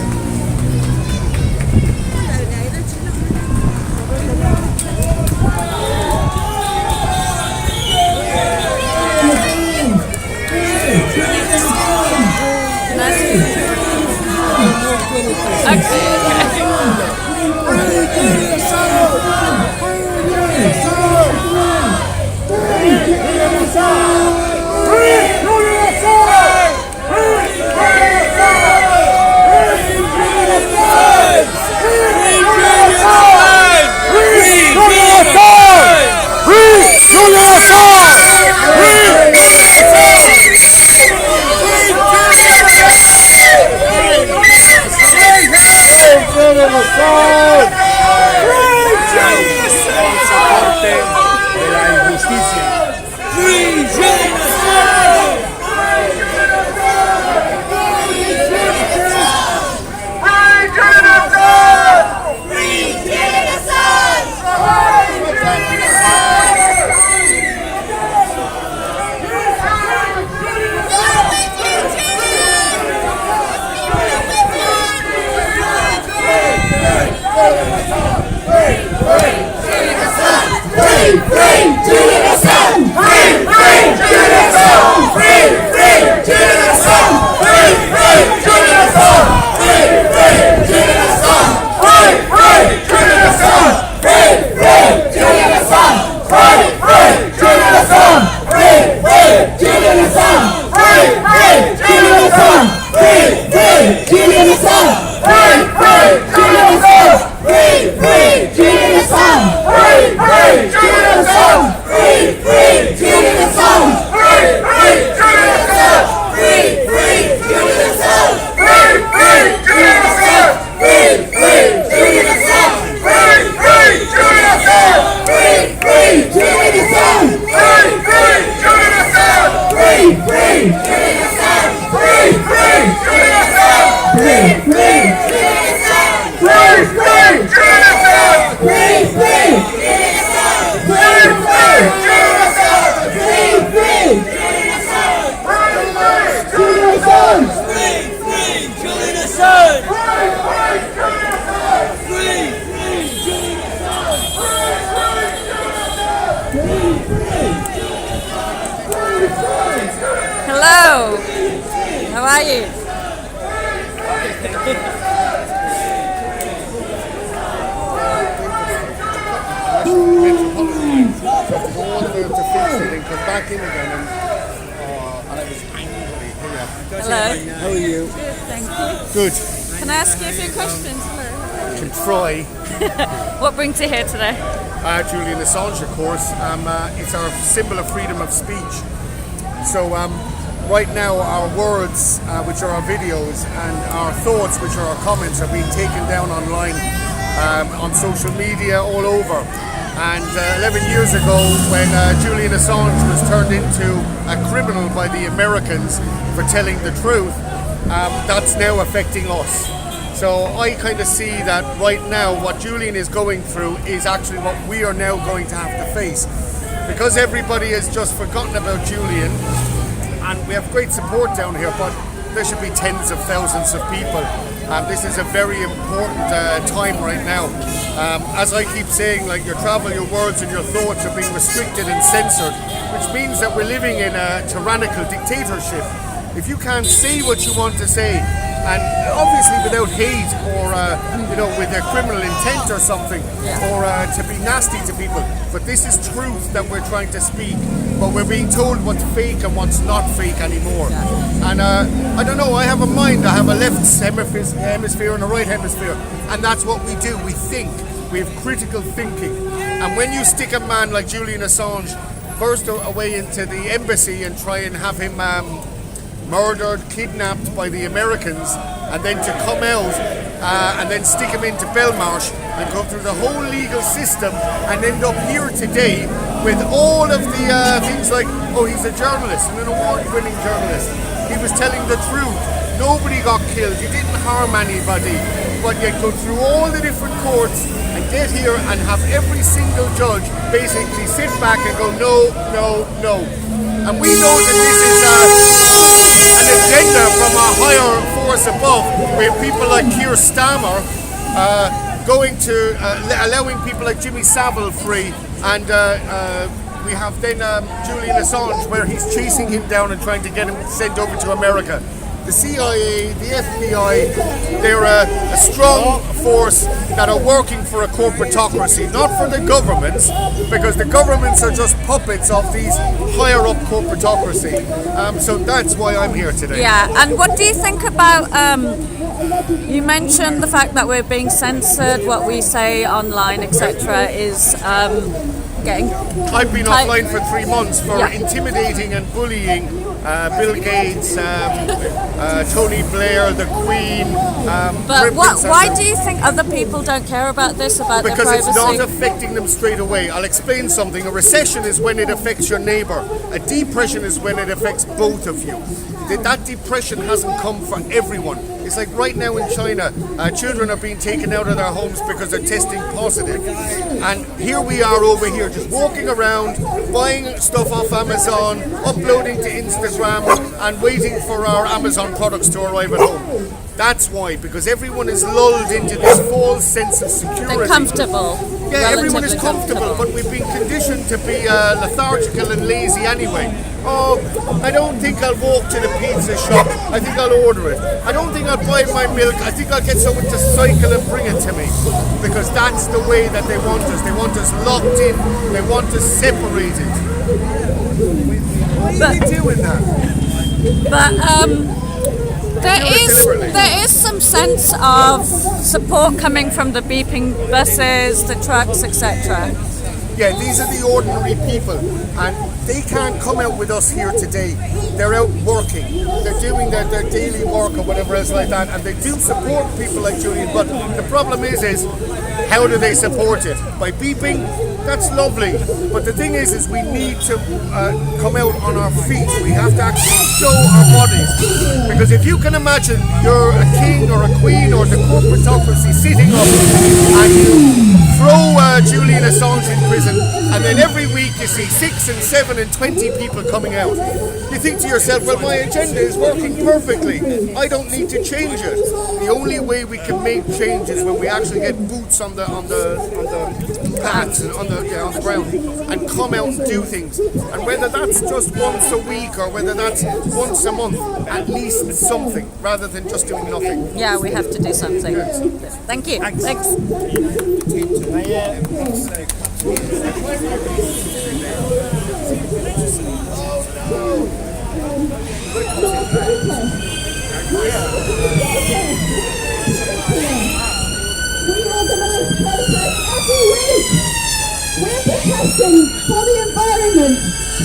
Speaker 11: Hello. How are you?
Speaker 10: Come back in again and I was angry.
Speaker 11: Hello.
Speaker 10: How are you?
Speaker 11: Good, thank you.
Speaker 10: Good.
Speaker 11: Can I ask you a few questions? Hello.
Speaker 10: Can try.
Speaker 11: What brings you here today?
Speaker 10: Julian Assange, of course. It's our symbol of freedom of speech. So right now our words, which are our videos, and our thoughts, which are our comments, are being taken down online, on social media all over. And 11 years ago, when Julian Assange was turned into a criminal by the Americans for telling the truth, that's now affecting us. So I kind of see that right now what Julian is going through is actually what we are now going to have to face. Because everybody has just forgotten about Julian, and we have great support down here, but there should be tens of thousands of people. This is a very important time right now. As I keep saying, like, your travel, your words and your thoughts are being restricted and censored, which means that we're living in a tyrannical dictatorship. If you can't say what you want to say, and obviously without hate or with a criminal intent or something, or to be nasty to people, but this is truth that we're trying to speak, but we're being told what's fake and what's not fake anymore. And I don't know, I have a mind. I have a left hemisphere and a right hemisphere, and that's what we do. We think. We have critical thinking. And when you stick a man like Julian Assange first away into the embassy and try and have him murdered, kidnapped by the Americans, and then to come out and then stick him into Belmarsh and go through the whole legal system and end up here today with all of the things like, oh, he's a journalist, and an award-winning journalist. He was telling the truth. Nobody got killed. He didn't harm anybody. But yet go through all the different courts and get here and have every single judge basically sit back and go, no, no, no. And we know that this is an agenda from a higher force above, where people like Keir Starmer going to allowing people like Jimmy Savile free, and we have then Julian Assange, where he's chasing him down and trying to get him sent over to America. The CIA, the FBI, they're a strong force that are working for a corporatocracy, not for the governments, because the governments are just puppets of these higher up corporatocracy. So that's why I'm here today.
Speaker 11: Yeah, and what do you think about, you mentioned the fact that we're being censored, what we say online, etc. is getting...
Speaker 10: I've been offline for 3 months for intimidating and bullying Bill Gates, Tony Blair, the Queen.
Speaker 11: But why do you think other people don't care about this, about their privacy?
Speaker 10: Because it's not affecting them straight away. I'll explain something. A recession is when it affects your neighbour. A depression is when it affects both of you. That depression hasn't come for everyone. It's like right now in China, children are being taken out of their homes because they're testing positive. And here we are over here just walking around, buying stuff off Amazon, uploading to Instagram, and waiting for our Amazon products to arrive at home. That's why, because everyone is lulled into this false sense of security.
Speaker 11: They're comfortable.
Speaker 10: Yeah, everyone is comfortable, but we've been conditioned to be lethargical and lazy anyway. Oh, I don't think I'll walk to the pizza shop. I think I'll order it. I don't think I'll buy my milk. I think I'll get someone to cycle and bring it to me. Because that's the way that they want us. They want us locked in. They want us separated. Why are you doing that?
Speaker 11: But, there is some sense of support coming from the beeping buses, the trucks, etc.
Speaker 10: Yeah, these are the ordinary people, and they can't come out with us here today. They're out working. They're doing their daily work or whatever else like that, and they do support people like Julian, but the problem is how do they support it? By beeping? That's lovely, but the thing is we need to come out on our feet. We have to actually show our bodies, because if you can imagine you're a king or a queen or the corporatocracy sitting up and you throw Julian Assange in prison, and then every week you see 6 and 7 and 20 people coming out. You think to yourself, well, my agenda is working perfectly. I don't need to change it. The only way we can make change is when we actually get boots on the
Speaker 12: pads and on the ground and come out and do things. And whether that's just once a week or whether that's once a month, at least it's something rather than just doing nothing.
Speaker 11: Yeah, we have to do something.
Speaker 12: Yes.
Speaker 11: Thank you. Thanks.
Speaker 4: We organise protests every week. We're protesting for the environment,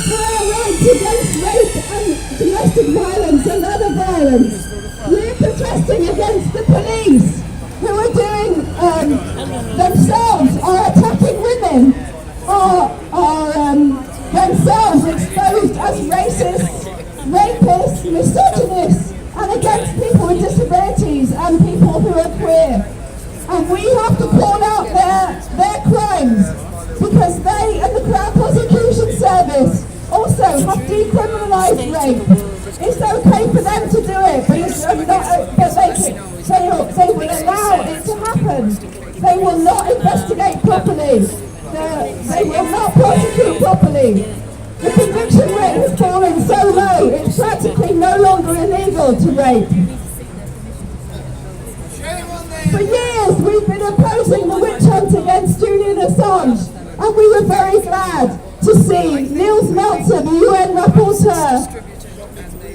Speaker 4: for our rights against rape and domestic violence and other violence. We're protesting against the police who are doing themselves, are attacking women, are themselves exposed as racists, rapists, misogynists, and against people with disabilities and people who are queer. And we have to call out their crimes because they and the Crown Prosecution Service also have decriminalised rape. It's okay for them to do it, but it's not, they will allow it to happen. They will not investigate properly. They will not prosecute properly. The conviction rate has fallen so low, it's practically no longer illegal to rape. For years we've been opposing the witch hunt against Julian Assange, and we were very glad to see Niels Meltzer, the UN rapporteur,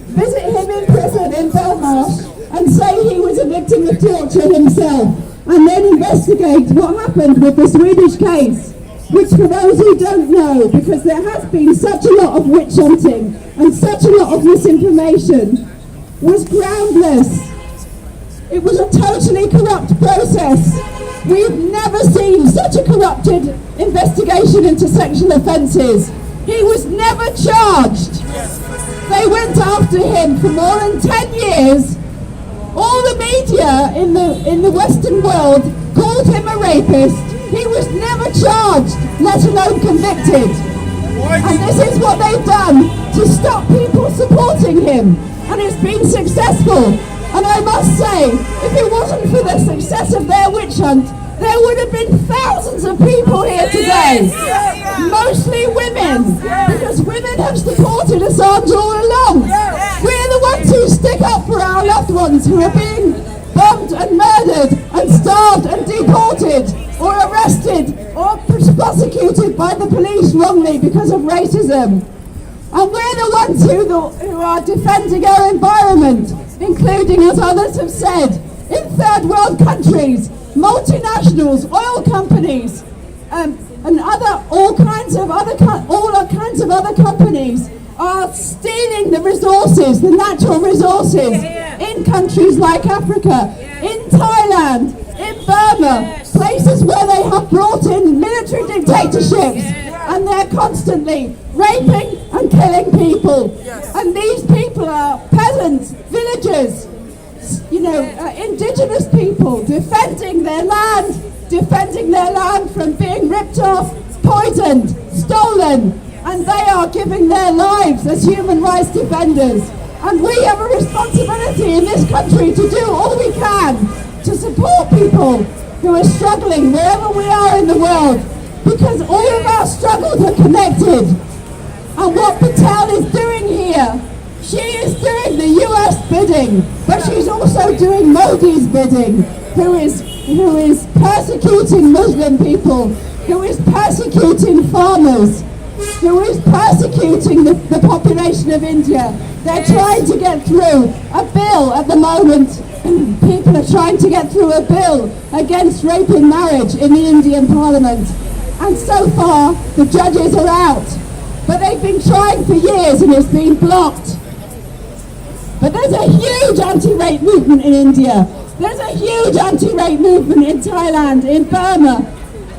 Speaker 4: visit him in prison in Belmarsh and say he was a victim of torture himself, and then investigate what happened with the Swedish case, which for those who don't know, because there has been such a lot of witch hunting and such a lot of misinformation, was groundless. It was a totally corrupt process. We've never seen such a corrupted investigation into sexual offences. He was never charged. They went after him for more than 10 years. All the media in the Western world called him a rapist. He was never charged, let alone convicted. And this is what they've done to stop people supporting him. And it's been successful. And I must say, if it wasn't for the success of their witch hunt, there would have been thousands of people here today. Mostly women, because women have supported Assange all along. We're the ones who stick up for our loved ones who are being bombed and murdered and starved and deported or arrested or prosecuted by the police wrongly because of racism. And we're the ones who are defending our environment, including, as others have said, in third world countries, multinationals, oil companies, and all kinds of other companies are stealing the resources, the natural resources, in countries like Africa, in Thailand, in Burma, places where they have brought in military dictatorships, and they're constantly raping and killing people. And these people are peasants, villagers, indigenous people defending their land from being ripped off, poisoned, stolen, and they are giving their lives as human rights defenders. And we have a responsibility in this country to do all we can to support people who are struggling wherever we are in the world, because all of our struggles are connected. And what Patel is doing here, she is doing the US bidding, but she's also doing Modi's bidding, who is persecuting Muslim people, who is persecuting farmers, who is persecuting the population of India. They're trying to get through a bill at the moment. People are trying to get through a bill against rape in marriage in the Indian Parliament. And so far, the judges are out. But they've been trying for years and it's been blocked. But there's a huge anti-rape movement in India. There's a huge anti-rape movement in Thailand, in Burma,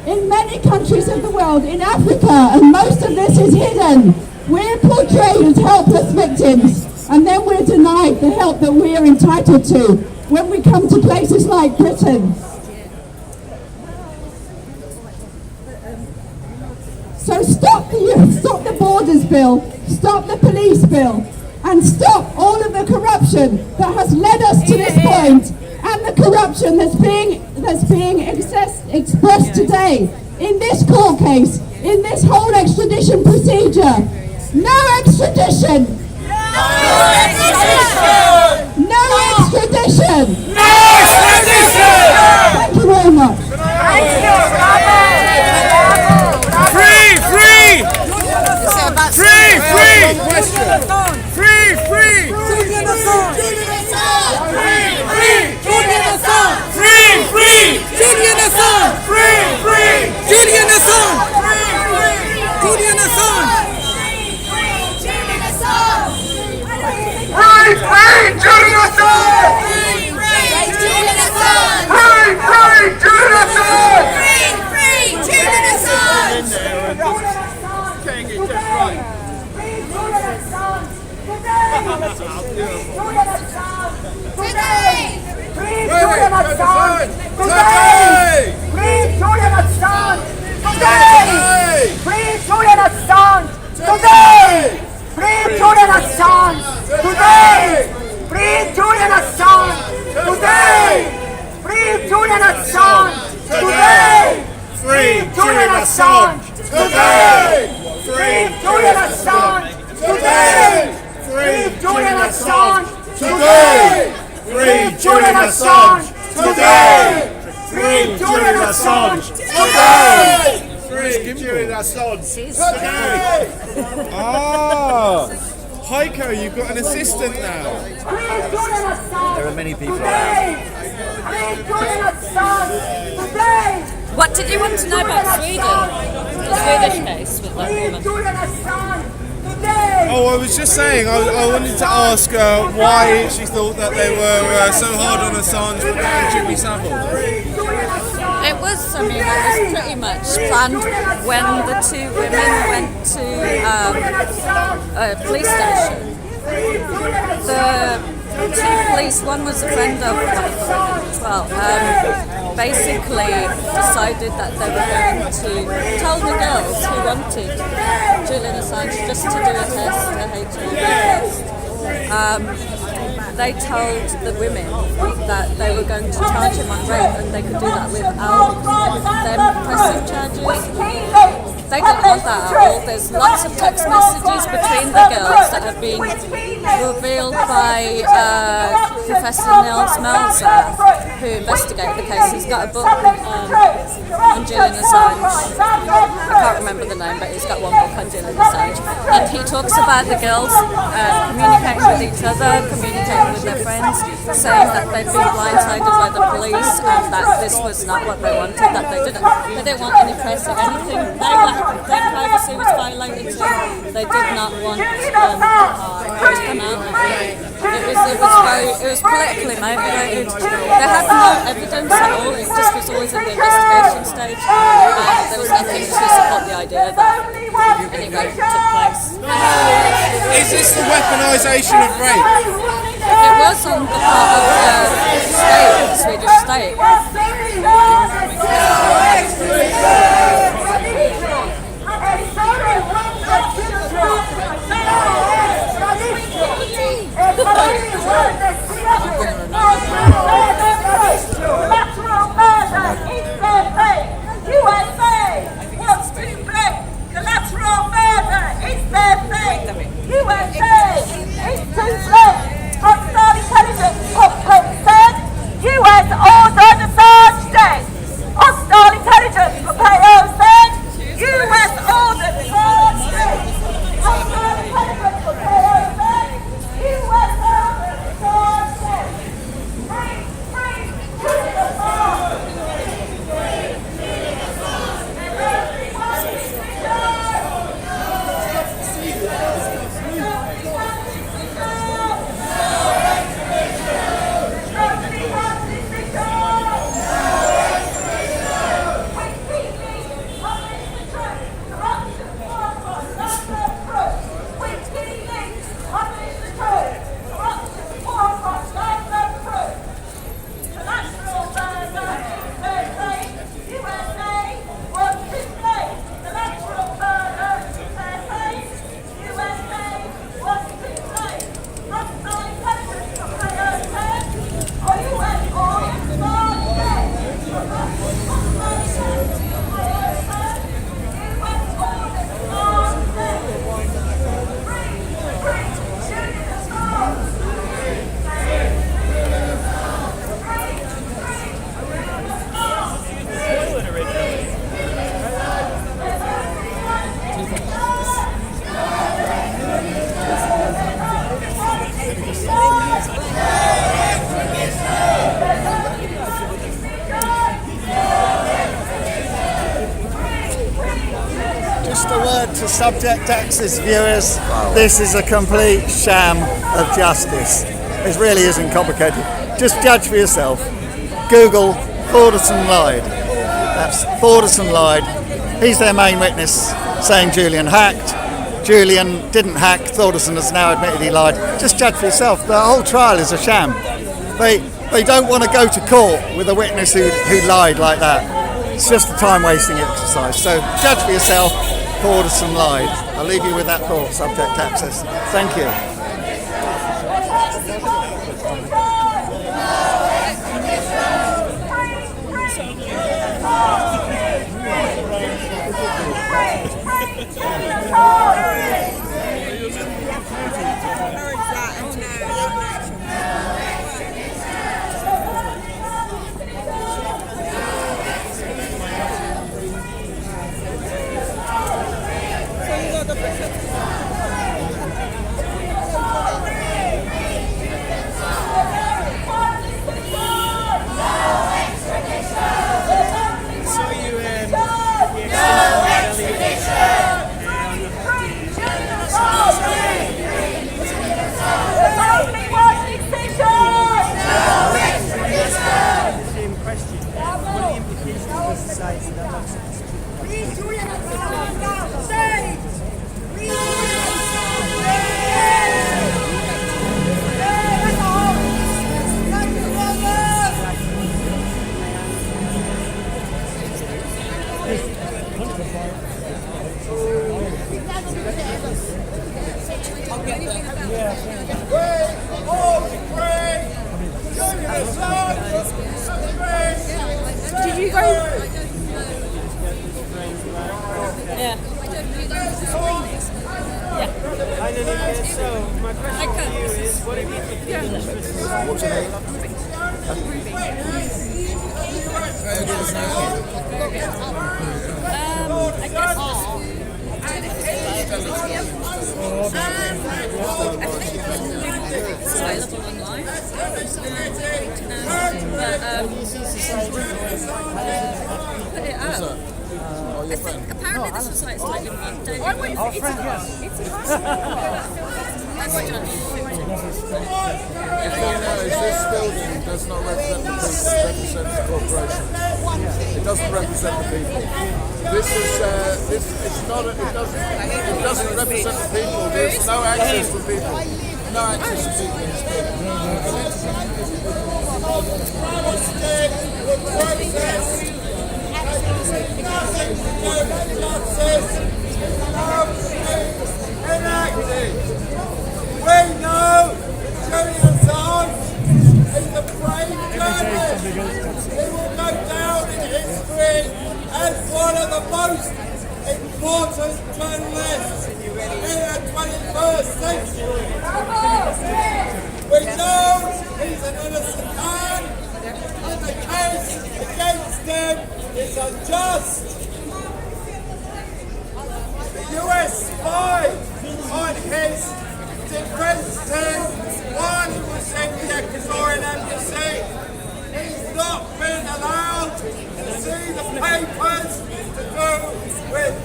Speaker 4: in many countries of the world, in Africa, and most of this is hidden. We're portrayed as helpless victims, and then we're denied the help that we are entitled to when we come to places like Britain. So stop the Borders Bill, stop the Police Bill, and stop all of the corruption that has led us to this point, and the corruption that's being expressed today
Speaker 13: in this court case, in this whole extradition procedure. No extradition! No extradition! No extradition!
Speaker 2: No extradition!
Speaker 13: Thank you very much.
Speaker 4: Thank you, bravo!
Speaker 2: Free! Free! Free! Free! Free! Free!
Speaker 6: Julian Assange!
Speaker 2: Free! Free!
Speaker 6: Julian Assange!
Speaker 2: Free! Free!
Speaker 6: Julian Assange!
Speaker 2: Free! Free!
Speaker 6: Julian Assange! Julian Assange!
Speaker 1: Free, free, Julian Assange!
Speaker 6: Free Julian Assange!
Speaker 1: Free, free, Julian Assange!
Speaker 6: Free Julian Assange!
Speaker 3: Getting it just right.
Speaker 12: Ah, Heiko, you've got an assistant now.
Speaker 9: There are many people around.
Speaker 11: What did you want to know about Sweden? The Swedish case with that woman.
Speaker 12: Oh, I was just saying, I wanted to ask why she thought that they were so hard on Assange and Jimmy Savile.
Speaker 11: It was pretty much planned when the two women went to a police station. The two police, one was a friend of one of the women as well, basically decided that they were going to tell the girls who wanted Julian Assange just to do a test, a HIV test. They told the women that they were going to charge him on rape and they could do that without them pressing charges. They didn't want that at all. There's lots of text messages between the girls that have been revealed by Professor Nils Melzer, who investigated the case. He's got a book on Julian Assange. I can't remember the name, but he's got one book on Julian Assange. And he talks about the girls communicating with each other, communicating with their friends, saying that they'd been blindsided by the police and that this was not what they wanted, that they didn't want any press or anything. Their privacy was violated too. They did not want to come out. It was politically motivated. They had no evidence at all. It just was always in the investigation stage. There was nothing to support the idea that any rape took place.
Speaker 12: Is this the weaponisation of rape?
Speaker 11: It was on the part of the state, the Swedish state.
Speaker 4: US ordered Assange dead. Hostile intelligence prepared
Speaker 14: Just a word to Subject Access viewers. This is a complete sham of justice. It really isn't complicated. Just judge for yourself. Google Thordarson lied. That's Thordarson lied. He's their main witness saying Julian hacked. Julian didn't hack. Thordarson has now admitted he lied. Just judge for yourself. The whole trial is a sham. They don't want to go to court with a witness who lied like that. It's just a time-wasting exercise. So judge for yourself. Thordarson lied. I'll leave you with that thought, Subject Access. Thank you.
Speaker 11: Did you go? Yeah.
Speaker 15: So, my question to you is, what have you
Speaker 9: What's your name?
Speaker 11: I guess. Available online. Put it out. I think apparently this was like slightly updated. It's
Speaker 12: This building does not represent the people, it represents the corporation. It doesn't represent the people. This is, it's not, it doesn't represent the people. There's no access to people. No access to people in this building.
Speaker 2: We know Julian Assange is a brave journalist. He will go down in history as one of the most important journalists in the 21st century. We know he's an innocent man, and the case against him is unjust. The US spied on his defense team while he was in the Ecuadorian embassy. He's not been allowed to see the papers to do with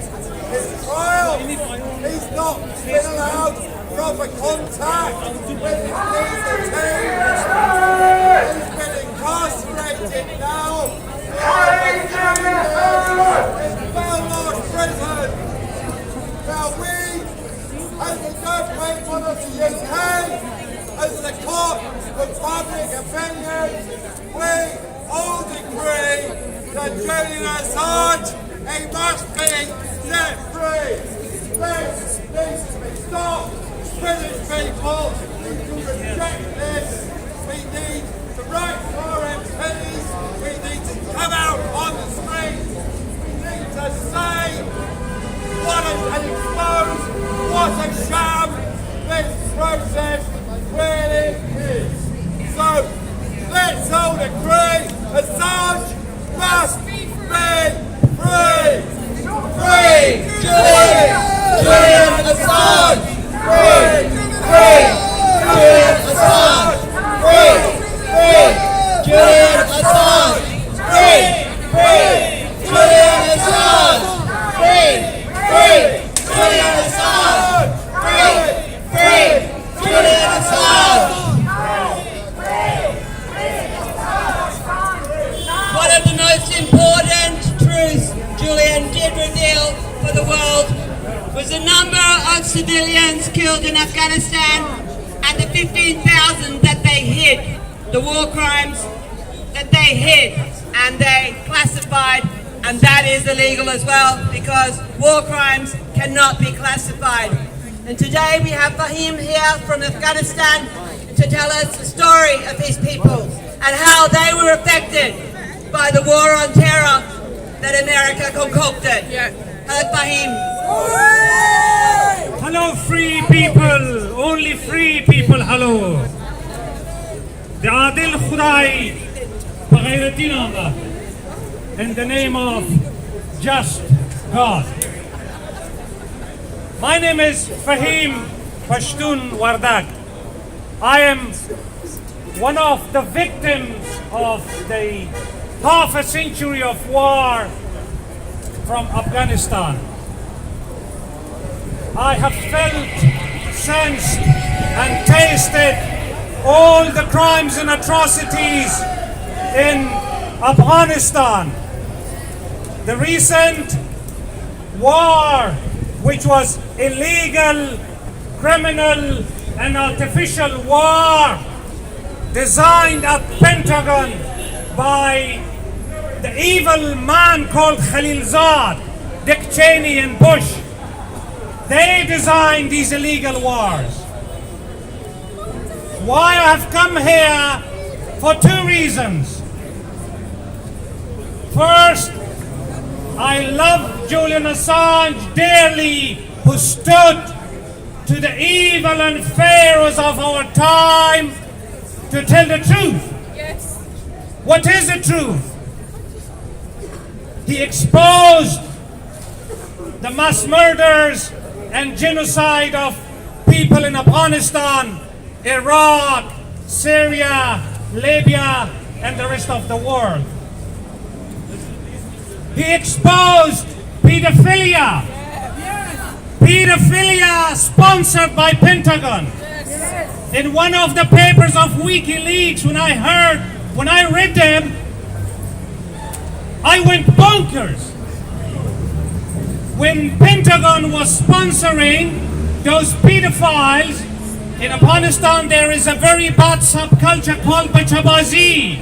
Speaker 2: his trial. He's not been allowed proper contact with his legal team. He's been incarcerated now in Belmarsh prison. Now we, as the government of the UK, as the court of public opinion, we all agree that Julian Assange, he must be set free. This needs to be stopped. British people need to reject this. We need to write to our MPs. We need to come out on the streets. We need to say what and expose what a sham this process really is. So let's all agree Assange must be free! Free! Julian Assange! Free! Julian Assange! Free! Julian Assange! Free! Julian Assange! Free!
Speaker 16: for the world was the number of civilians killed in Afghanistan and the 15,000 that they hid, the war crimes that they hid and they classified, and that is illegal as well because war crimes cannot be classified. And today we have Fahim here from Afghanistan to tell us the story of his people and how they were affected by the war on terror that America concocted. Hello, Fahim.
Speaker 17: Hello, free people. Only free people. Hello. The Adil Khudai, in the name of just God. My name is Fahim Pashtun Wardak. I am one of the victims of the half a century of war from Afghanistan. I have felt, sensed, and tasted all the crimes and atrocities in Afghanistan. The recent war, which was illegal, criminal, and artificial war, designed at Pentagon by the evil man called Khalilzad, Dick Cheney, and Bush. They designed these illegal wars. Why I have come here? For two reasons. First, I love Julian Assange dearly, who stood to the evil and pharaohs of our time to tell the truth. Yes. What is the truth? He exposed the mass murders and genocide of people in Afghanistan, Iraq, Syria, Libya, and the rest of the world. He exposed pedophilia. Pedophilia sponsored by Pentagon. In one of the papers of WikiLeaks, when I read them, I went bonkers. When Pentagon was sponsoring those pedophiles, in Afghanistan there is a very bad subculture called bachabazi.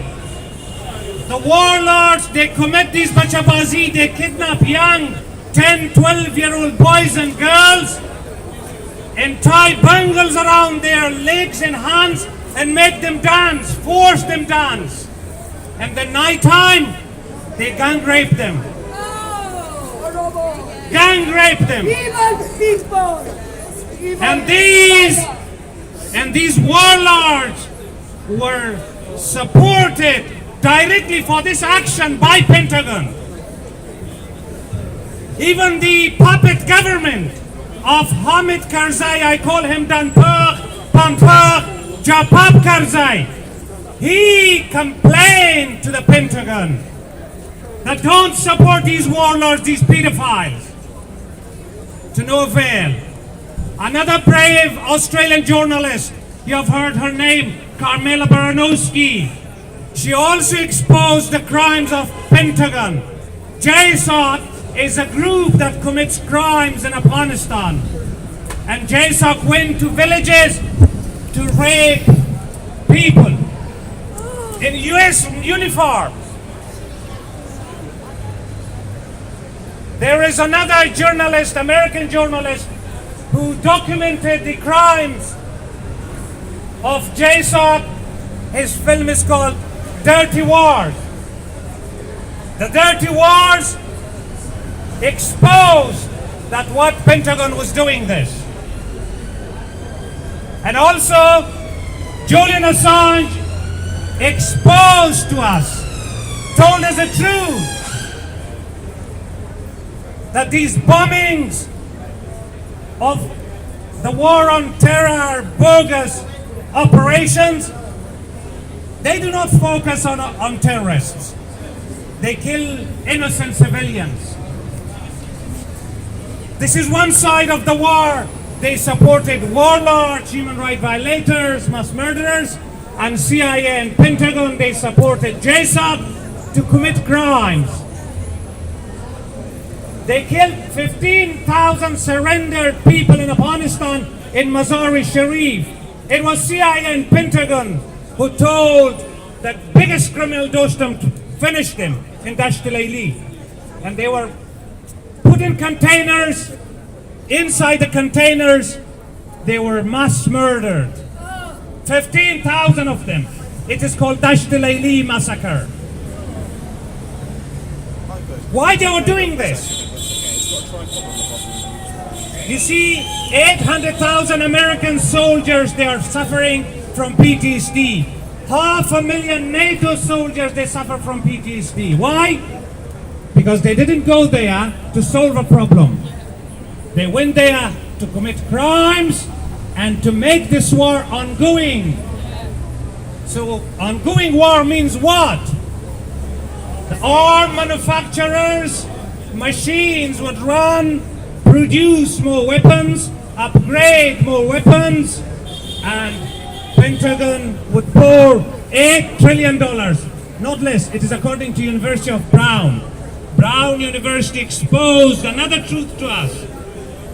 Speaker 17: The warlords, they commit these bachabazi, they kidnap young 10, 12-year-old boys and girls and tie bangles around their legs and hands and make them dance, force them dance. And the night time, they gang rape them. Gang rape them. And these warlords were supported directly for this action by Pentagon. Even the puppet government of Hamid Karzai, I call him Danpur, Pampur, Japap Karzai, he complained to the Pentagon that don't support these warlords, these pedophiles. To no avail. Another brave Australian journalist, you have heard her name, Carmela Baranowski. She also exposed the crimes of Pentagon. JSOC is a group that commits crimes in Afghanistan. And JSOC went to villages to rape people in US uniform. There is another journalist, American journalist, who documented the crimes of JSOC. His film is called Dirty Wars. The Dirty Wars exposed that what Pentagon was doing this. And also, Julian Assange exposed to us, told us the truth, that these bombings of the war on terror, bogus operations, they do not focus on terrorists. They kill innocent civilians. This is one side of the war. They supported warlords, human rights violators, mass murderers, and CIA and Pentagon, they supported JSOC to commit crimes. They killed 15,000 surrendered people in Afghanistan in Mazar-e-Sharif. It was CIA and Pentagon who told the biggest criminal Dostum to finish them in Dasht-e-Laili. And they were put in containers. Inside the containers, they were mass murdered. 15,000 of them. It is called Dasht-e-Laili massacre. Why they were doing this? You see, 800,000 American soldiers, they are suffering from PTSD. 500,000 NATO soldiers, they suffer from PTSD. Why? Because they didn't go there to solve a problem. They went there to commit crimes and to make this war ongoing. So ongoing war means what? The arm manufacturers, machines would run, produce more weapons, upgrade more weapons, and Pentagon would pour $8 trillion, not less. It is according to University of Brown. Brown University exposed another truth to us,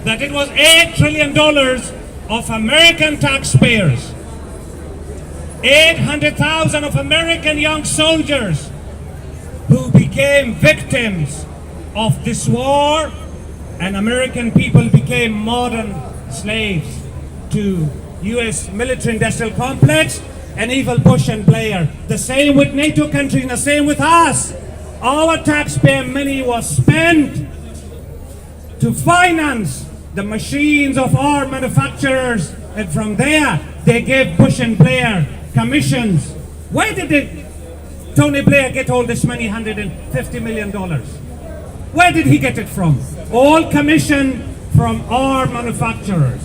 Speaker 17: that it was $8 trillion of American taxpayers. 800,000 of American young soldiers who became victims of this war, and American people became modern slaves to US military-industrial complex and evil Bush and Blair. The same with NATO countries, and the same with us. Our taxpayer money was spent to finance the machines of our manufacturers, and from there they gave Bush and Blair commissions. Where did Tony Blair get all this money, $150 million? Where did he get it from? All commission from our manufacturers.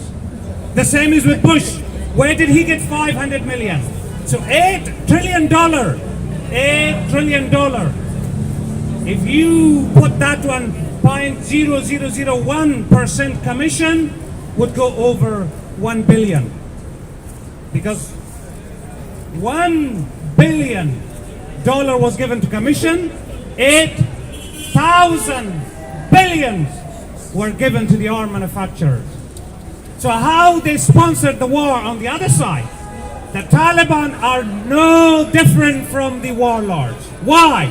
Speaker 17: The same is with Bush. Where did he get 500 million? So $8 trillion. $8 trillion. If you put that 0.0001% commission, would go over 1 billion. Because $1 billion was given to commission, 8,000 billions were given to the arm manufacturers. So how they sponsored the war on the other side? The Taliban are no different from the warlords. Why?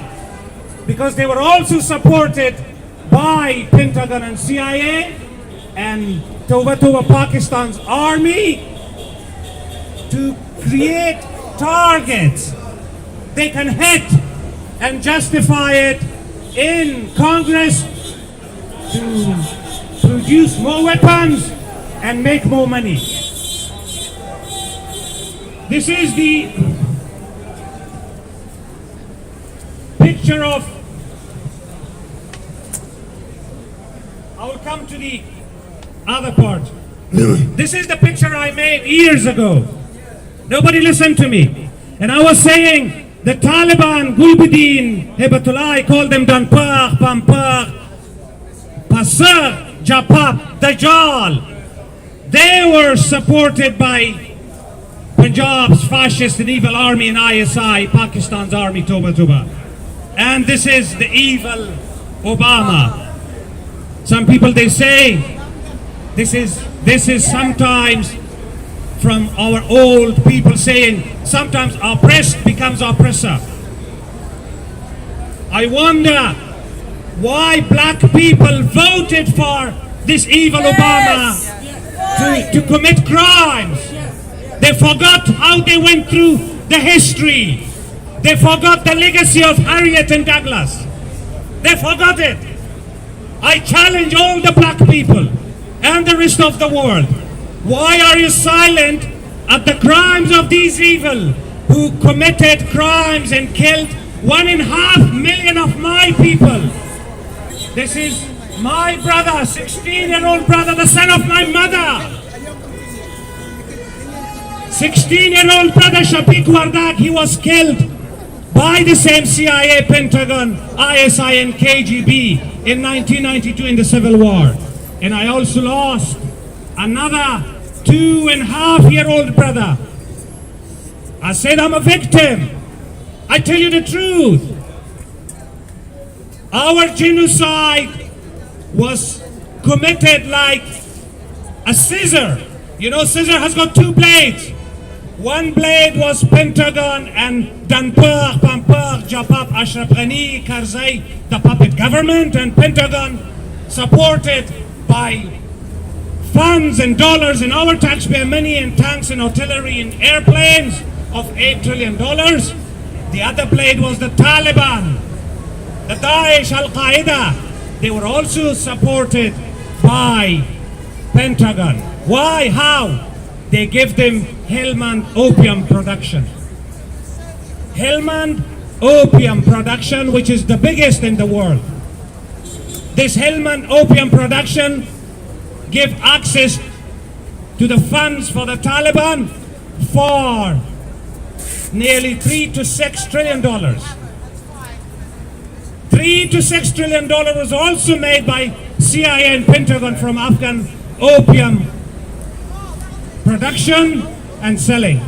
Speaker 17: Because they were also supported by Pentagon and CIA and Toba Pakistan's army to create targets they can hit and justify it in Congress to produce more weapons and make more money. This is the picture of, I will come to the other part. This is the picture I made years ago. Nobody listened to me. And I was saying, the Taliban, Gulbuddin, Hebatullah, I called them Danpar, Pampar, Pasar, Japap, Dajjal. They were supported by Punjab's fascist and evil army and ISI, Pakistan's army, Toba. And this is the evil Obama. Some people, they say, this is sometimes from our old people saying, sometimes oppressed becomes oppressor. I wonder why black people voted for this evil Obama to commit crimes. They forgot how they went through the history. They forgot the legacy of Harriet and Douglas. They forgot it. I challenge all the black people and the rest of the world. Why are you silent at the crimes of these evil who committed crimes and killed 1.5 million of my people? This is my brother, 16-year-old brother, the son of my mother. 16-year-old brother Shafiq Wardak, he was killed by the same CIA, Pentagon, ISI and KGB in 1992 in the Civil War. And I also lost another 2.5-year-old brother. I said I'm a victim. I tell you the truth. Our genocide was committed like a scissor. You know, scissor has got two blades. One blade was Pentagon and Danpur, Pampur, Japap, Ashraf Ghani, Karzai, the puppet government, and Pentagon supported by funds and dollars and our taxpayer money and tanks and artillery and airplanes of $8 trillion. The other blade was the Taliban, the Daesh, Al-Qaeda. They were also supported by Pentagon. Why? How? They give them Helmand opium production. Helmand opium production, which is the biggest in the world. This Helmand opium production give access to the funds for the Taliban for nearly $3 to $6 trillion. $3 to $6 trillion was also made by CIA and Pentagon from Afghan opium production and selling.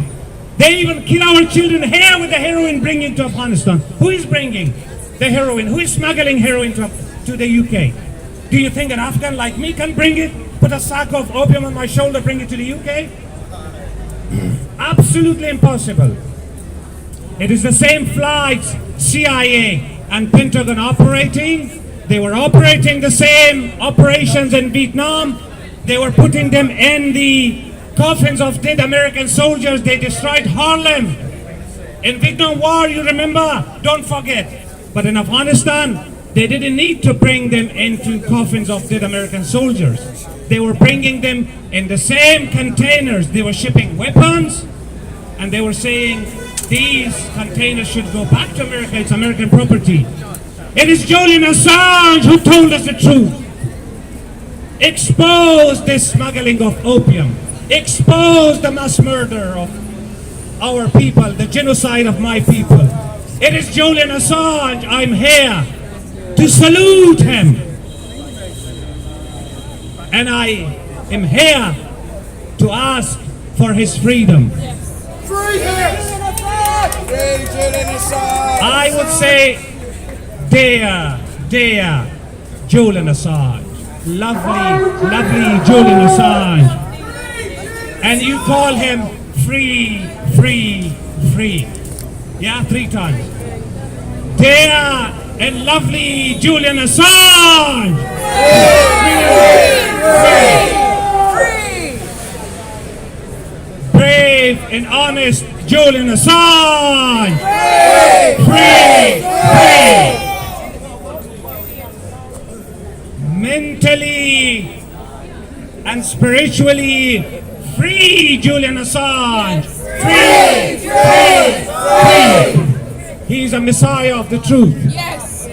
Speaker 17: They even kill our children here with the heroin bringing to Afghanistan. Who is bringing the heroin? Who is smuggling heroin to the UK? Do you think an Afghan like me can bring it, put a sack of opium on my shoulder, bring it to the UK? Absolutely impossible. It is the same flights CIA and Pentagon operating. They were operating the same operations in Vietnam. They were putting them in the coffins of dead American soldiers. They destroyed Harlem. In Vietnam War, you remember? Don't forget. But in Afghanistan, they didn't need to bring them into coffins of dead American soldiers. They were bringing them in the same containers. They were shipping weapons, and they were saying these containers should go back to America. It's American property. It is Julian Assange who told us the truth. Expose this smuggling of opium. Expose the mass murder of our people, the genocide of my people. It is Julian Assange. I'm here to salute him. And I am here to ask for his freedom. I would say, dear Julian Assange. Lovely, lovely Julian Assange. And you call him free, free, free. Yeah, 3 times. Dear and lovely Julian Assange. Free, free, free. Brave and honest Julian Assange. Free, free. Mentally and spiritually free Julian Assange. Free, free, free. He's a messiah of the truth.
Speaker 6: Yes.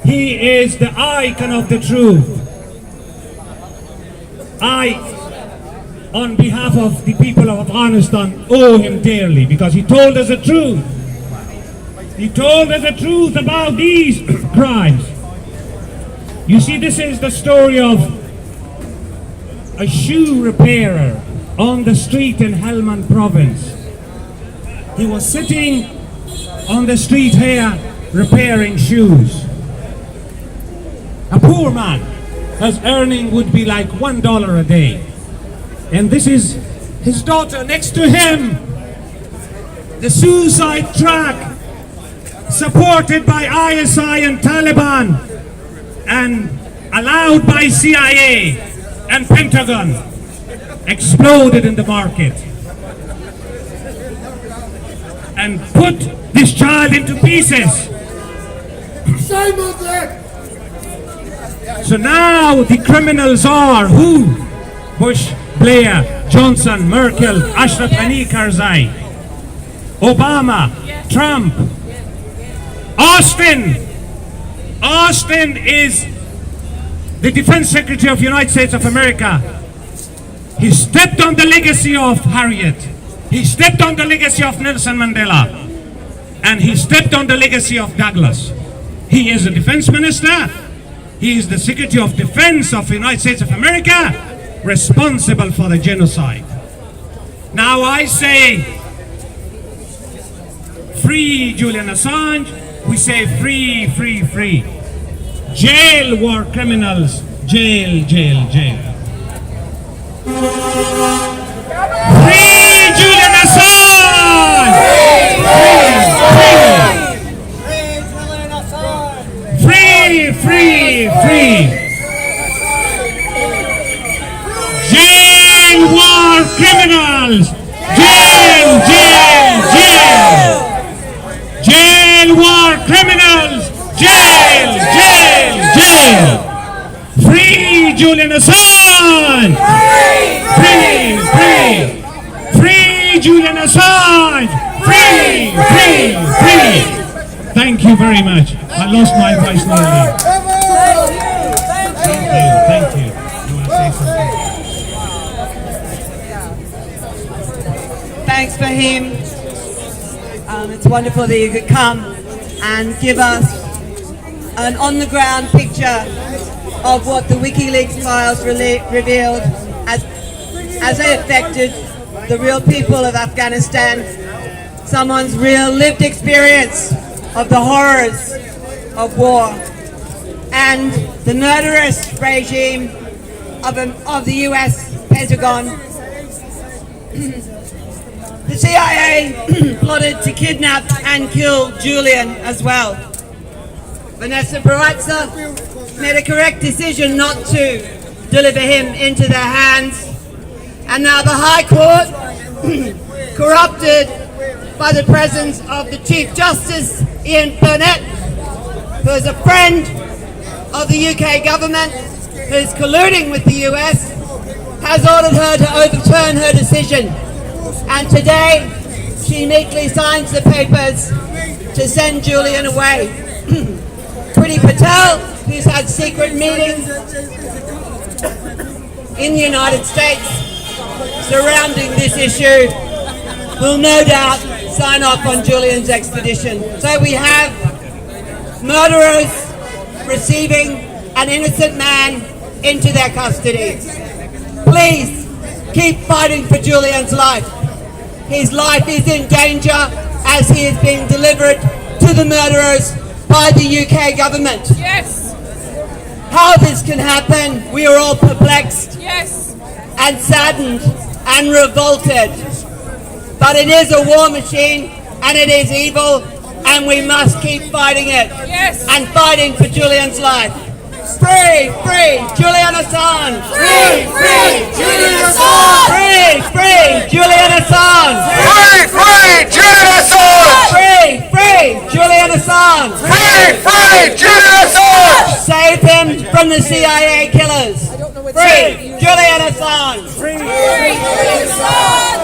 Speaker 17: He is the icon of the truth. I, on behalf of the people of Afghanistan, owe him dearly because he told us the truth. He told us the truth about these crimes. You see, this is the story of a shoe repairer on the street in Helmand province. He was sitting on the street here repairing shoes. A poor man, his earning would be like $1 a day. And this is his daughter next to him. The suicide track supported by ISI and Taliban and allowed by CIA and Pentagon exploded in the market and put this child into pieces.
Speaker 2: Shame on them!
Speaker 17: So now the criminals are who? Bush, Blair, Johnson, Merkel, Ashraf Ghani, Karzai, Obama, Trump, Austin. Austin is the Defense Secretary of the United States of America. He stepped on the legacy of Harriet. He stepped on the legacy of Nelson Mandela. And he stepped on the legacy of Douglas. He is a defense minister. He is the Secretary of Defense of the United States of America, responsible for the genocide. Now I say, free Julian Assange. We say free, free, free. Jail war criminals Jail, jail, jail. Free Julian Assange! Free! Jail war criminals! Jail! Jail war criminals! Jail! Free Julian Assange! Free Julian Assange! Free! Thank you very much. I lost my voice nearly. Thank you. You want to say something?
Speaker 16: Thanks for him. It's wonderful that you could come and give us an on-the-ground picture of what the WikiLeaks files revealed as they affected the real people of Afghanistan, someone's real lived experience of the horrors of war and the murderous regime of the US Pentagon. The CIA plotted to kidnap and kill Julian as well. Vanessa Baratza made a correct decision not to deliver him into their hands. And now the High Court, corrupted by the presence of the Chief Justice, Ian Burnett, who is a friend of the UK government, who is colluding with the US, has ordered her to overturn her decision. And today, she meekly signs the papers to send Julian away. Priti Patel, who's had secret meetings in the United States surrounding this issue, will no doubt sign off on Julian's extradition. So we have murderers receiving an innocent man into their custody. Please keep fighting for Julian's life. His life is in danger as he is being delivered to the murderers by the UK government.
Speaker 6: Yes.
Speaker 16: How this can happen, we are all perplexed.
Speaker 6: Yes.
Speaker 16: And saddened and revolted. But it is a war machine and it is evil and we must keep fighting it.
Speaker 6: Yes.
Speaker 16: And fighting for Julian's life. Free Julian Assange!
Speaker 6: Free Julian Assange!
Speaker 16: Free Julian Assange!
Speaker 1: Free Julian Assange!
Speaker 16: Free Julian Assange!
Speaker 1: Free Julian Assange!
Speaker 16: Save him from the CIA killers! Free Julian Assange!
Speaker 6: Free Julian Assange!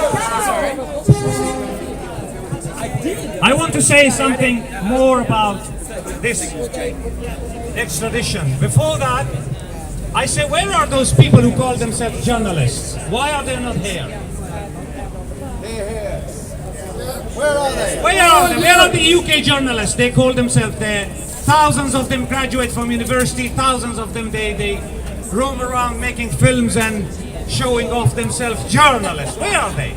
Speaker 17: I want to say something more about this extradition. Before that, I say, where are those people who call themselves journalists? Why are they not here?
Speaker 3: Where are they?
Speaker 17: Where are they? Where are the UK journalists? They call themselves there. Thousands of them graduate from university. Thousands of them, they roam around making films and showing off themselves. Journalists, where are they?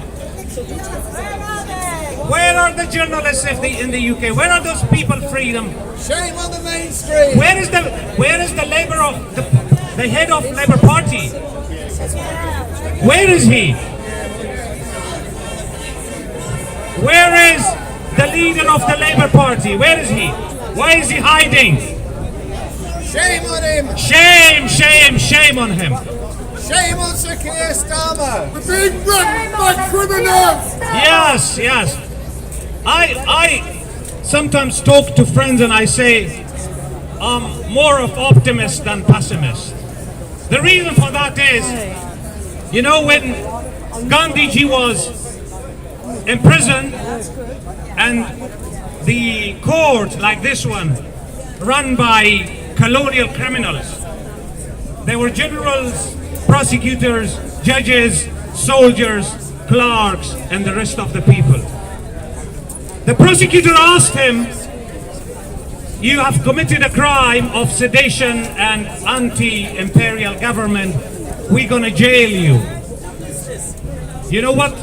Speaker 17: Where are the journalists in the UK? Where are those people freedom?
Speaker 3: Shame on the mainstream.
Speaker 17: Where is the Labour of the head of Labour Party? Where is he? Where is the leader of the Labour Party? Where is he? Why is he hiding?
Speaker 3: Shame on him.
Speaker 17: Shame on him.
Speaker 3: Shame on Sir Keir Starmer. We're being run by criminals.
Speaker 17: Yes. I sometimes talk to friends and I say I'm more of optimist than pessimist. The reason for that is, you know, when Gandhiji was in prison and the court like this one run by colonial criminals, there were generals, prosecutors, judges, soldiers, clerks and the rest of the people. The prosecutor asked him, you have committed a crime of sedition and anti-imperial government, we're gonna jail you. You know what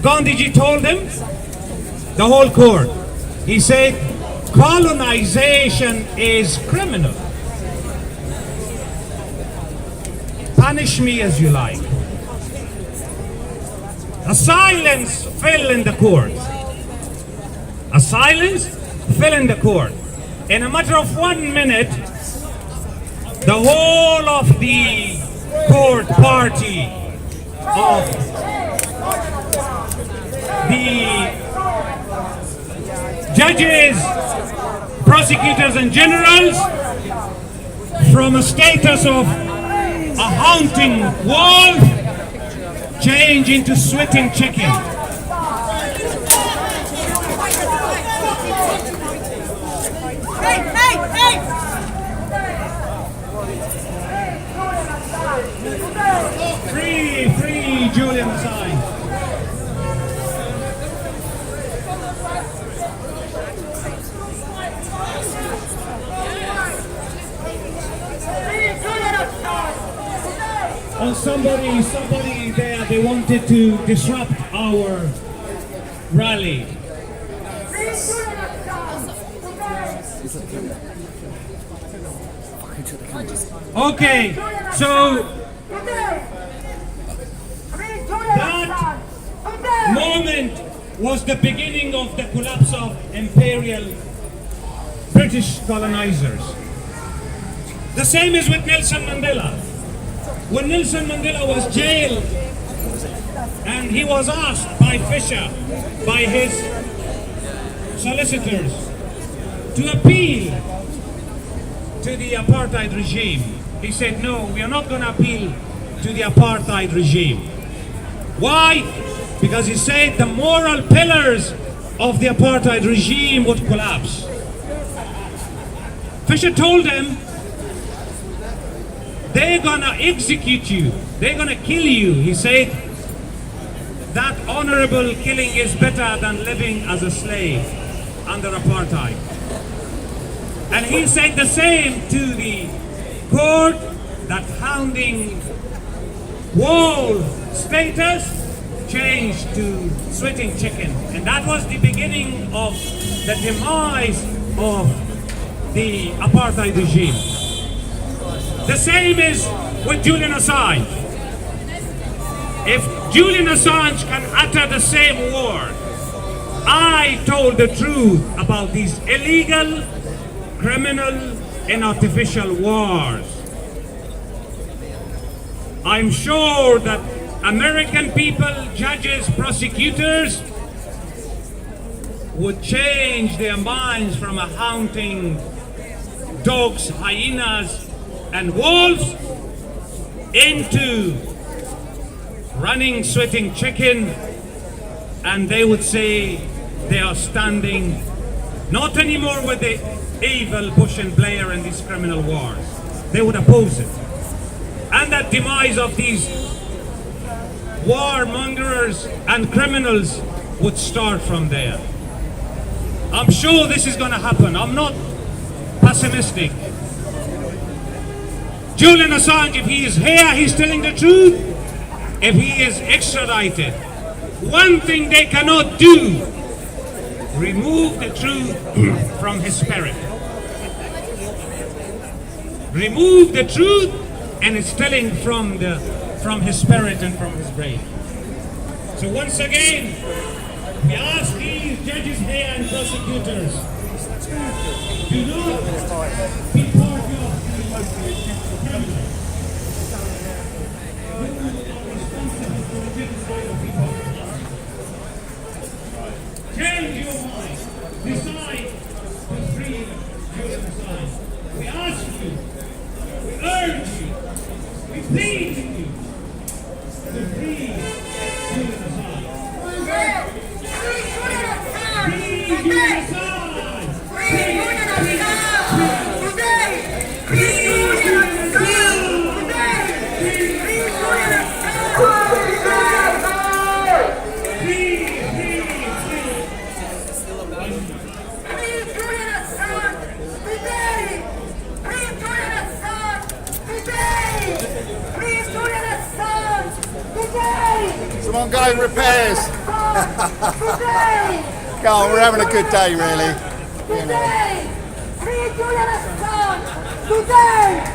Speaker 17: Gandhiji told him? The whole court. He said, colonization is criminal. punish me as you like. A silence fell in the court. A silence fell in the court. In a matter of 1 minute, the whole of the court party of the judges, prosecutors and generals, from a status of a haunting wolf, change into sweating chicken. Free Julian Assange. Oh, somebody there, they wanted to disrupt our rally. Okay, so that moment was the beginning of the collapse of imperial British colonizers. The same is with Nelson Mandela. When Nelson Mandela was jailed and he was asked by Fisher, by his solicitors, to appeal to the apartheid regime, he said, no, we are not going to appeal to the apartheid regime. Why? Because he said the moral pillars of the apartheid regime would collapse. Fisher told him, they're gonna execute you, they're gonna kill you. He said, that honorable killing is better than living as a slave under apartheid. And he said the same to the court, that hounding wolf status changed to sweating chicken. And that was the beginning of the demise of the apartheid regime. The same is with Julian Assange. If Julian Assange can utter the same word, I told the truth about these illegal, criminal, and artificial wars, I'm sure that American people, judges, prosecutors would change their minds from a haunting dogs, hyenas, and wolves into running, sweating chicken, and they would say they are standing not anymore with the evil Bush and Blair and these criminal wars. They would oppose it. And that demise of these warmongers and criminals would start from there. I'm sure this is going to happen. I'm not pessimistic. Julian Assange, if he is here, he's telling the truth. If he is extradited, one thing they cannot do, remove the truth from his spirit. Remove the truth and it's telling from his spirit and from his brain. So once again, we ask these judges here and prosecutors, do not be part of the change your mind. Decide to free Julian Assange. We ask you, we urge you, we plead with you to free Julian Assange. Free Julian Assange! Free Julian Assange! Today! Free Julian Assange! Today! Free Julian Assange!
Speaker 14: Come on, go and repairs. Go on, we're having a good day, really.
Speaker 4: Today, free Julian Assange. Today.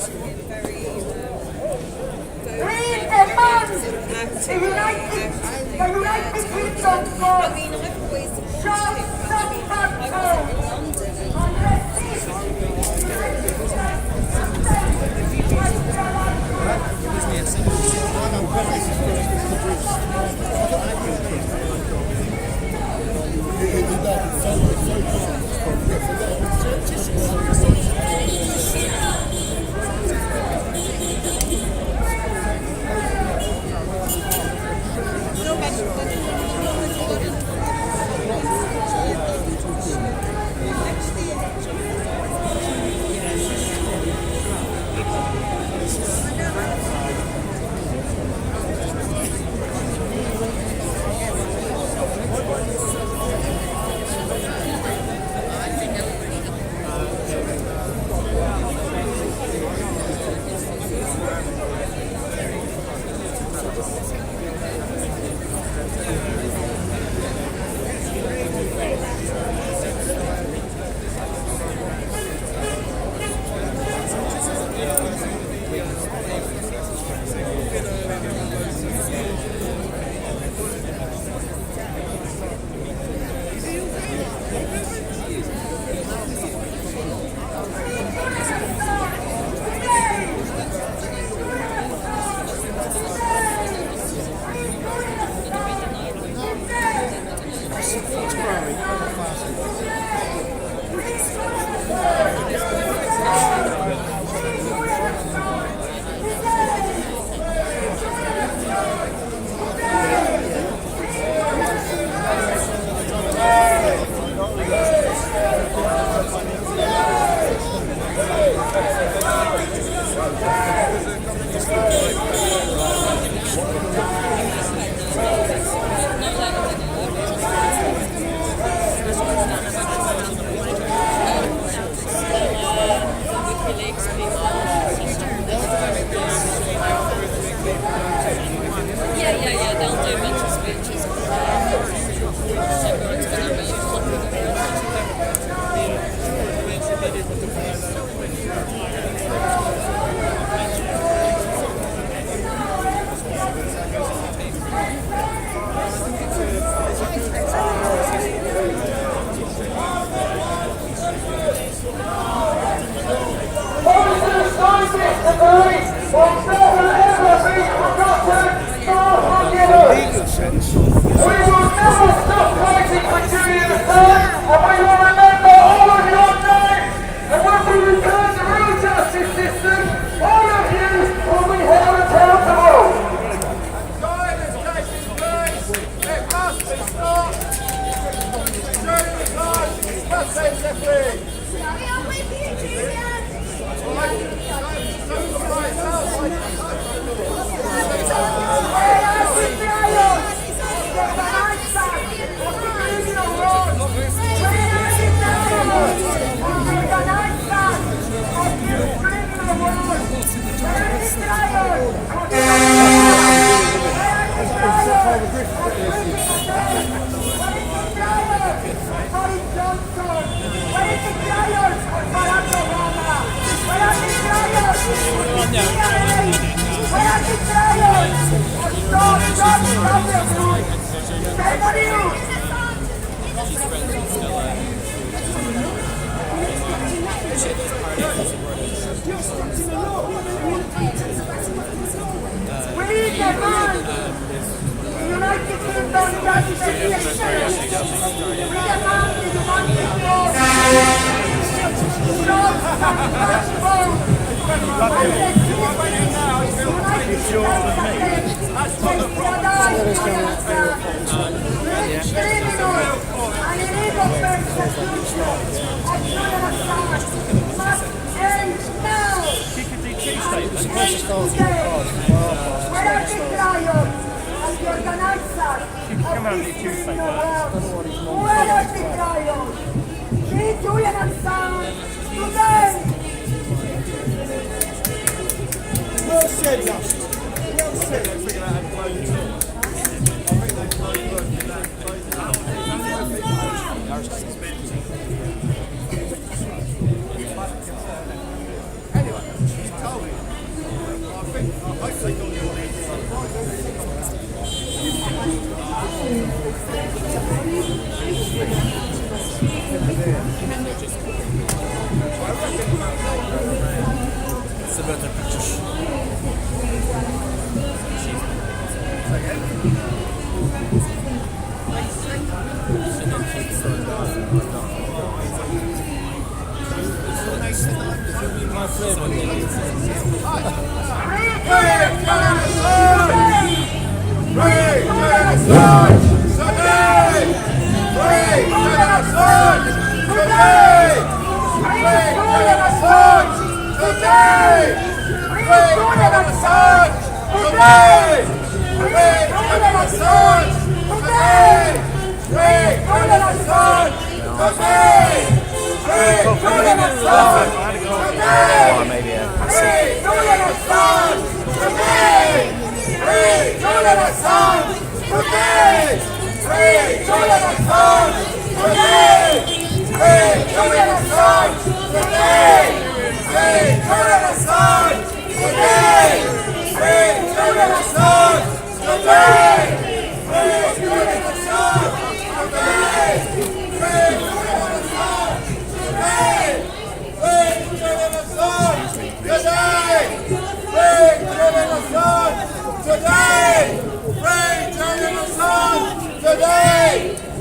Speaker 4: demand the United Kingdom court show some control and resist Julian Assange today.
Speaker 3: Well said, Justin. Well said. Anyway, she's told
Speaker 18: the British.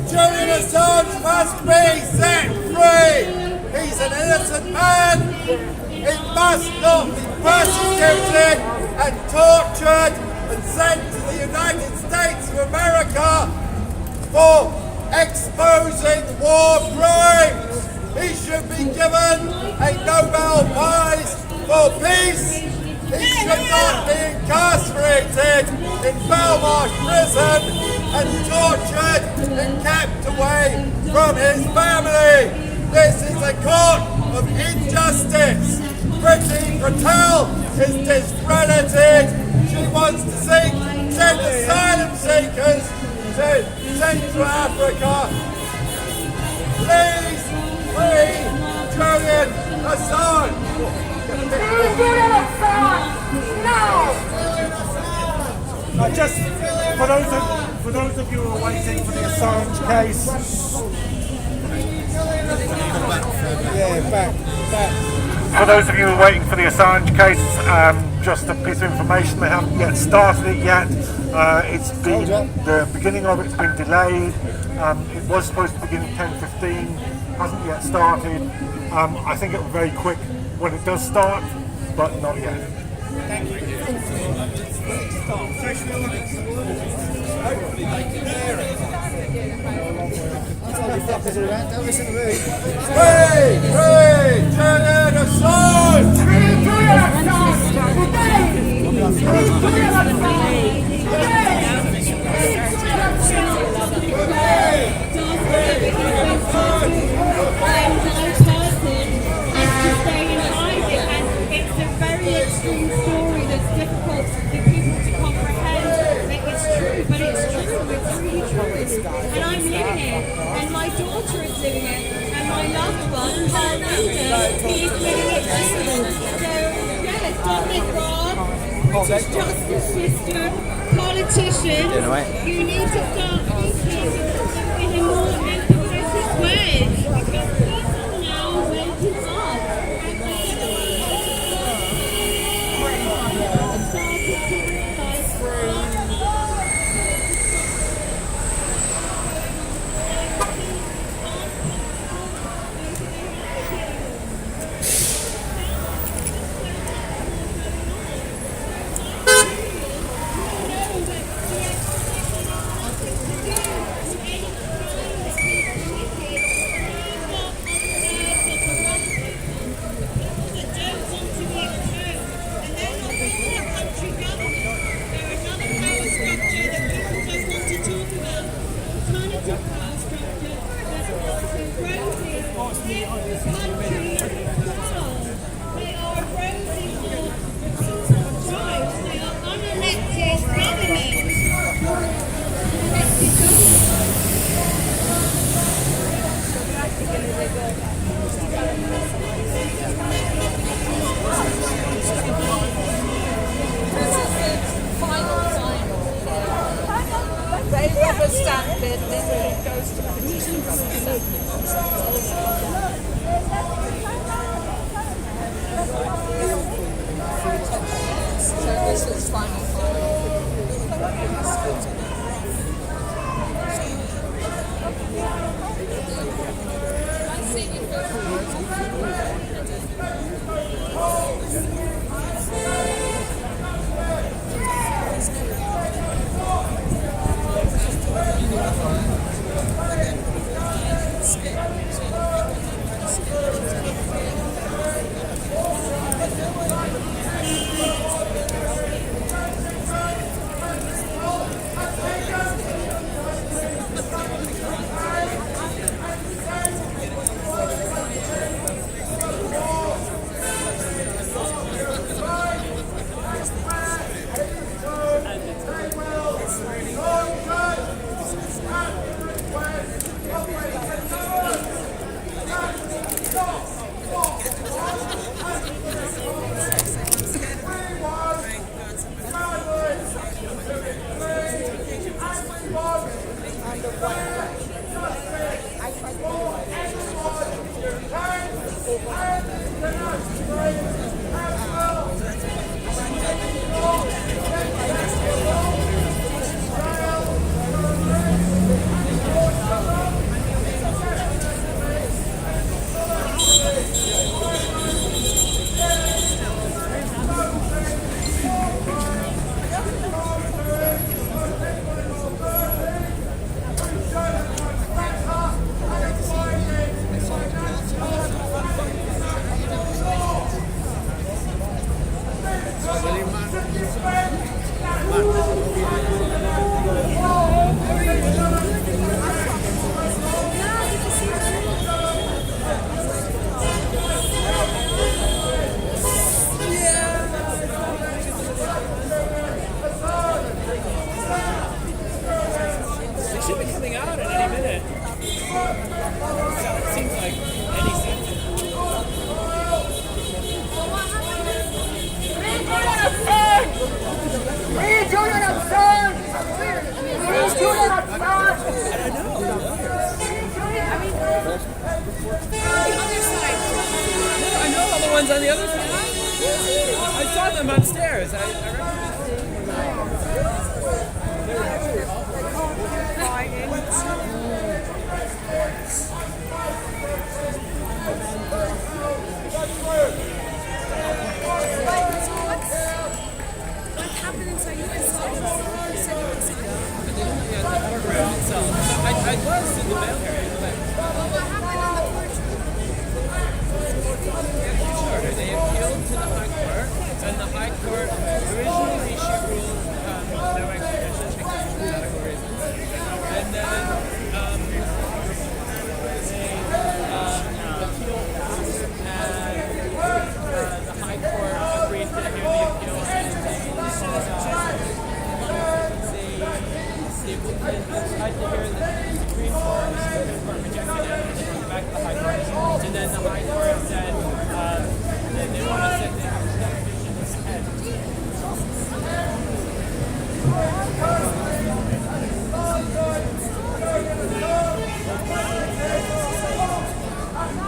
Speaker 3: Julian Assange must be set free. He's an innocent man. He must not be persecuted and tortured and sent to the United States of America for exposing war crimes. He should be given a Nobel Prize for peace. He should not be incarcerated in Belmarsh prison and tortured and kept away from his family. This is a court of injustice. Priti Patel is discredited. She wants to send asylum seekers to Central Africa. Please free Julian Assange.
Speaker 4: Free Julian Assange! No!
Speaker 17: Just for those of you who are waiting for the Assange case. For those of you who are waiting for the Assange case, just a piece of information: they haven't yet started it yet. It's been the beginning of it's been delayed. It was supposed to begin at 10:15. Hasn't yet started. I think it will be very quick when it does start, but not yet. Thank you.
Speaker 3: Julian Assange!
Speaker 4: Free Julian Assange! Free Julian Assange!
Speaker 6: It's a very extreme story that's difficult for people to comprehend. It's true, but it's true. It's really true. And I'm living it, and my daughter is living it, and my loved one, her leader, is living it too. So, yeah, Dominic Raab, British justice system, politicians, you need to start thinking in a more empathetic way, because people now waking up.
Speaker 4: Julian Assange! Julian Assange!
Speaker 15: I know all the ones on the other side. I saw them upstairs. I was in the mail area. They appealed to the High Court, and the High Court originally issued ruled no extradition because of medical reasons. And then they appealed passed, and the High Court agreed to hear the appeal and they tried to hear the Supreme Court. The Supreme Court rejected it and went back to the High Court. And then the High Court said they want to set the extradition instead.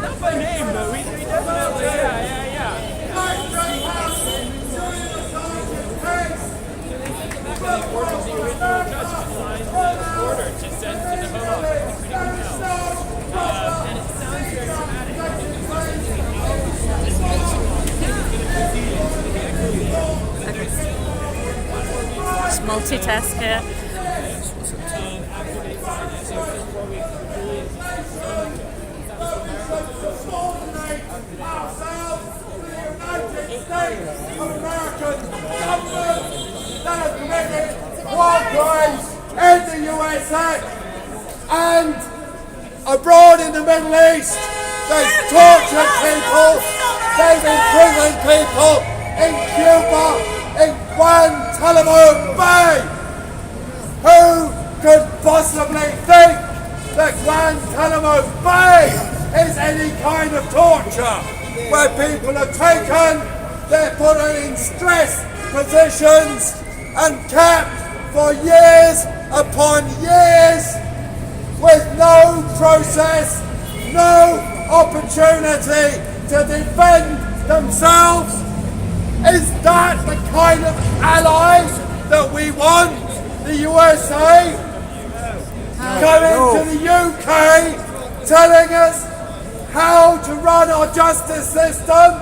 Speaker 15: Not by name, but we definitely, yeah. The order of the original judge to sign the order to send to the Home Office, the Priti Patel. And it sounds very dramatic.
Speaker 11: Just multitask here.
Speaker 3: War crimes in the USA and abroad in the Middle East. They've tortured people, they've imprisoned people in Cuba, in Guantanamo Bay. Who could possibly think that Guantanamo Bay is any kind of torture? Where people are taken, they're put in stress positions and kept for years upon years with no process, no opportunity to defend themselves. Is that the kind of allies that we want? The USA coming to the UK telling us how to run our justice system,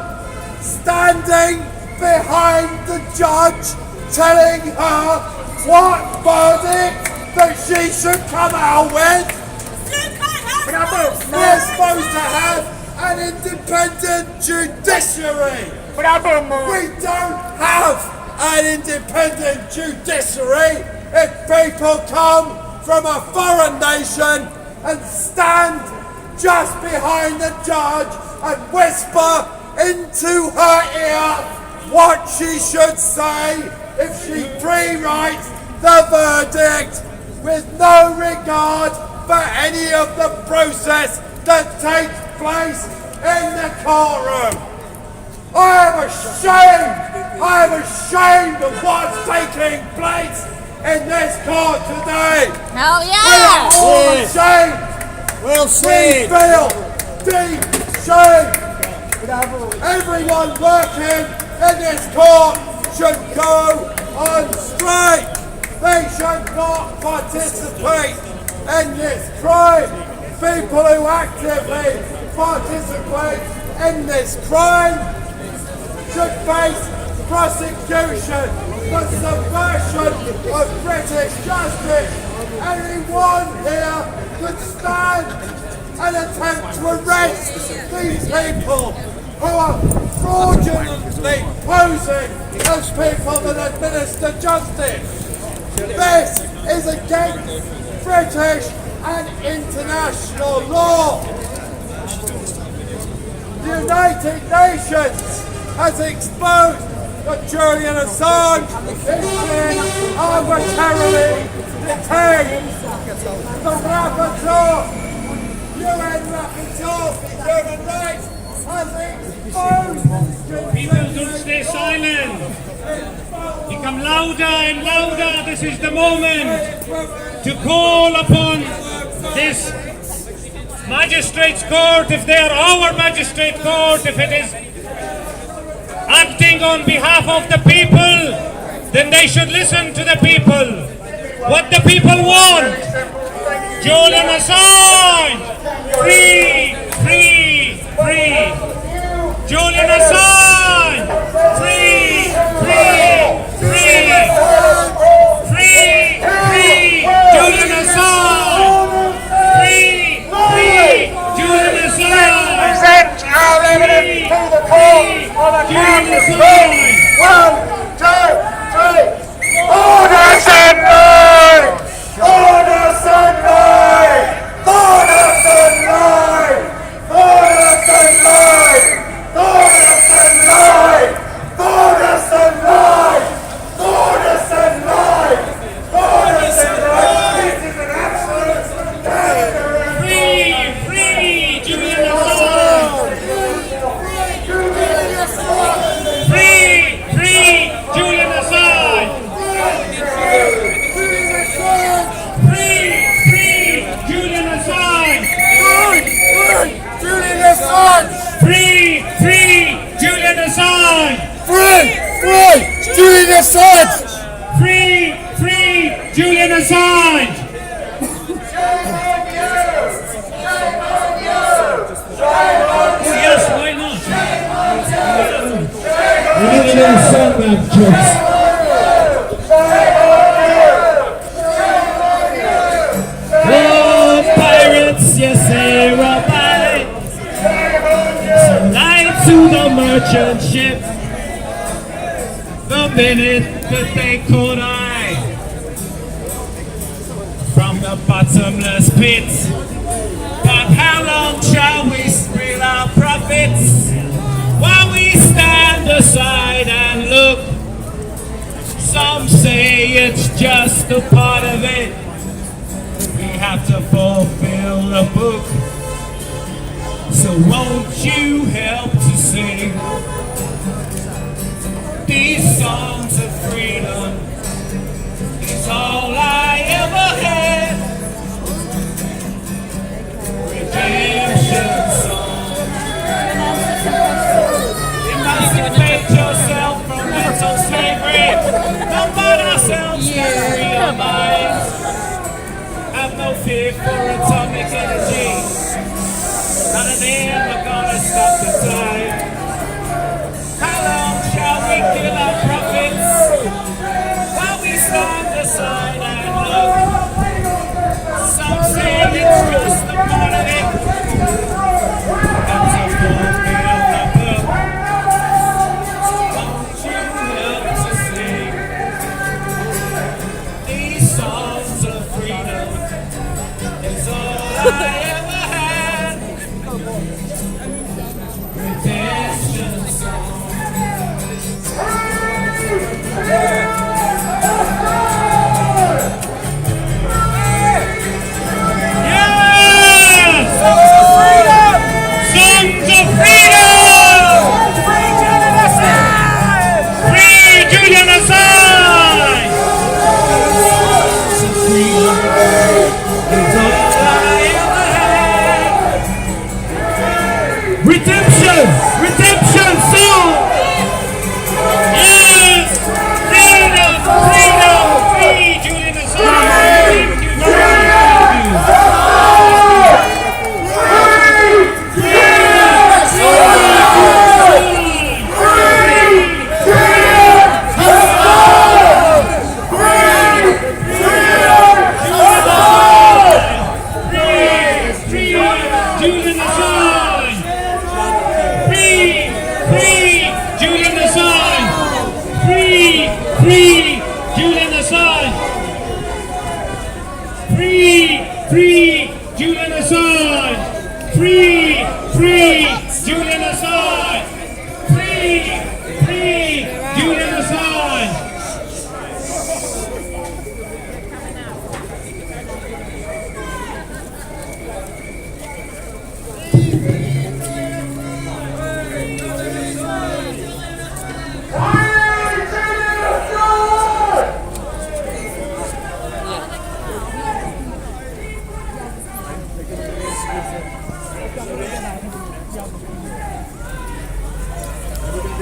Speaker 3: standing behind the judge telling her what verdict that she should come out with. We're supposed to have an independent judiciary. We don't have an independent judiciary if people come from a foreign nation and stand just behind the judge and whisper into her ear what she should say if she pre-writes the verdict with no regard for any of the process that takes place in the courtroom. I am ashamed of what's taking place
Speaker 2: in this court today.
Speaker 11: Hell
Speaker 2: We are all ashamed.
Speaker 3: We'll
Speaker 2: We
Speaker 3: see.
Speaker 2: feel deep shame. Everyone working in this court should go on strike. They should not participate in this crime. People who actively participate in this crime should face prosecution for subversion of British justice. Anyone here could stand and attempt to arrest these people who are fraudulently posing as people that administer justice. This is against British and international law. The United Nations has exposed that Julian Assange is being arbitrarily detained. The UN Rapporteur for Human Rights has exposed.
Speaker 17: People don't stay silent. Become louder and louder. This is the moment to call upon this Magistrate's Court, if they are our Magistrate Court, if it is acting on behalf of the people, then they should listen to the people. What the people want. Julian Assange! Free! Free! Free! Julian Assange! Free! Free! Free! Free! Free! Julian Assange! Free! Free! Julian Assange!
Speaker 1: Present our evidence to the court on account of this. 1, 2, 3. Order sunlight! Order sunlight! Order sunlight! Order sunlight! Order sunlight! Order sunlight! Order sunlight! Order sunlight! This is an absolute terror!
Speaker 17: Free! Free! Julian Assange! Free! Free! Julian Assange! Free! Free! Julian Assange!
Speaker 2: Julian Assange!
Speaker 17: Free! Free! Julian Assange!
Speaker 2: Free! Free! Julian Assange!
Speaker 17: Free! Free! Julian Assange! Yes, why not?
Speaker 7: We need a little sandbag jokes.
Speaker 17: Oh, pirates, yes, they were lied to the merchant ship the minute that they caught eye from the bottomless pit. But how long shall we spread our profits while we stand aside and look? Some say it's just a part of it. We have to fulfill the book. So won't you help to sing these songs of freedom? Is all I ever had. Redemption song. Emancipate yourself from mental slavery. Don't find ourselves free our minds. Have no fear for atomic energy. None of them are gonna stop the time. How long shall we kill our prophets while we stand aside and look? Some say it's just a part of it. That's a fulfill the book. Won't you help to sing these songs of freedom? Is all I ever had.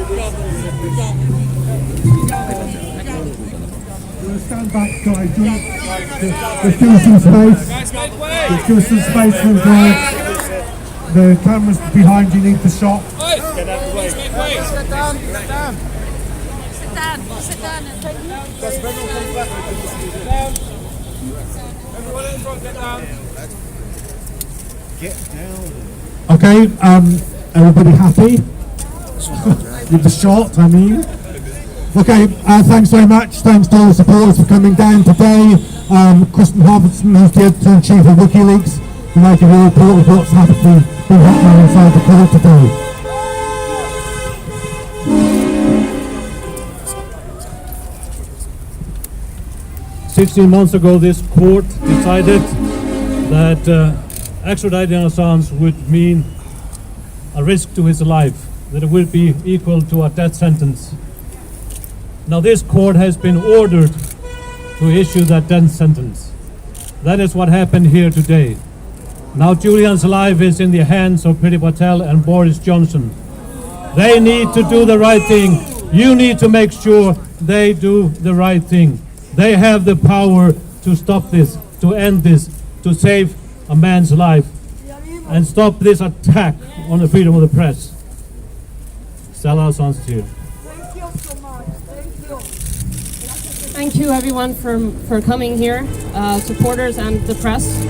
Speaker 10: Stand back, guys. Let's give us some space. Let's give us some space for the guards. The cameras behind you need to shot.
Speaker 15: Get out of the way. Sit down. Sit down.
Speaker 11: Sit down. Sit down.
Speaker 15: Everyone in front, get down.
Speaker 10: Get down. Okay, everybody happy? With the shot, I mean. Okay, thanks very much. Thanks to all the supporters for coming down today. Kristen Harvison, who's the editor-in-chief of WikiLeaks, and I give you a report of what's been happening inside the court today.
Speaker 18: "16 months ago, this court decided that extraditing Assange would mean a risk to his life, that it would be equal to a death sentence. Now this court has been ordered to issue that death sentence. That is what happened here today. Now Julian's life is in the hands of Priti Patel and Boris Johnson. They need to do the right thing. You need to make sure they do the right thing. They have the power to stop this, to end this, to save a man's life, and stop this attack on the freedom of the press. Stella Assange here.
Speaker 19: Thank you everyone for coming here, supporters and the press.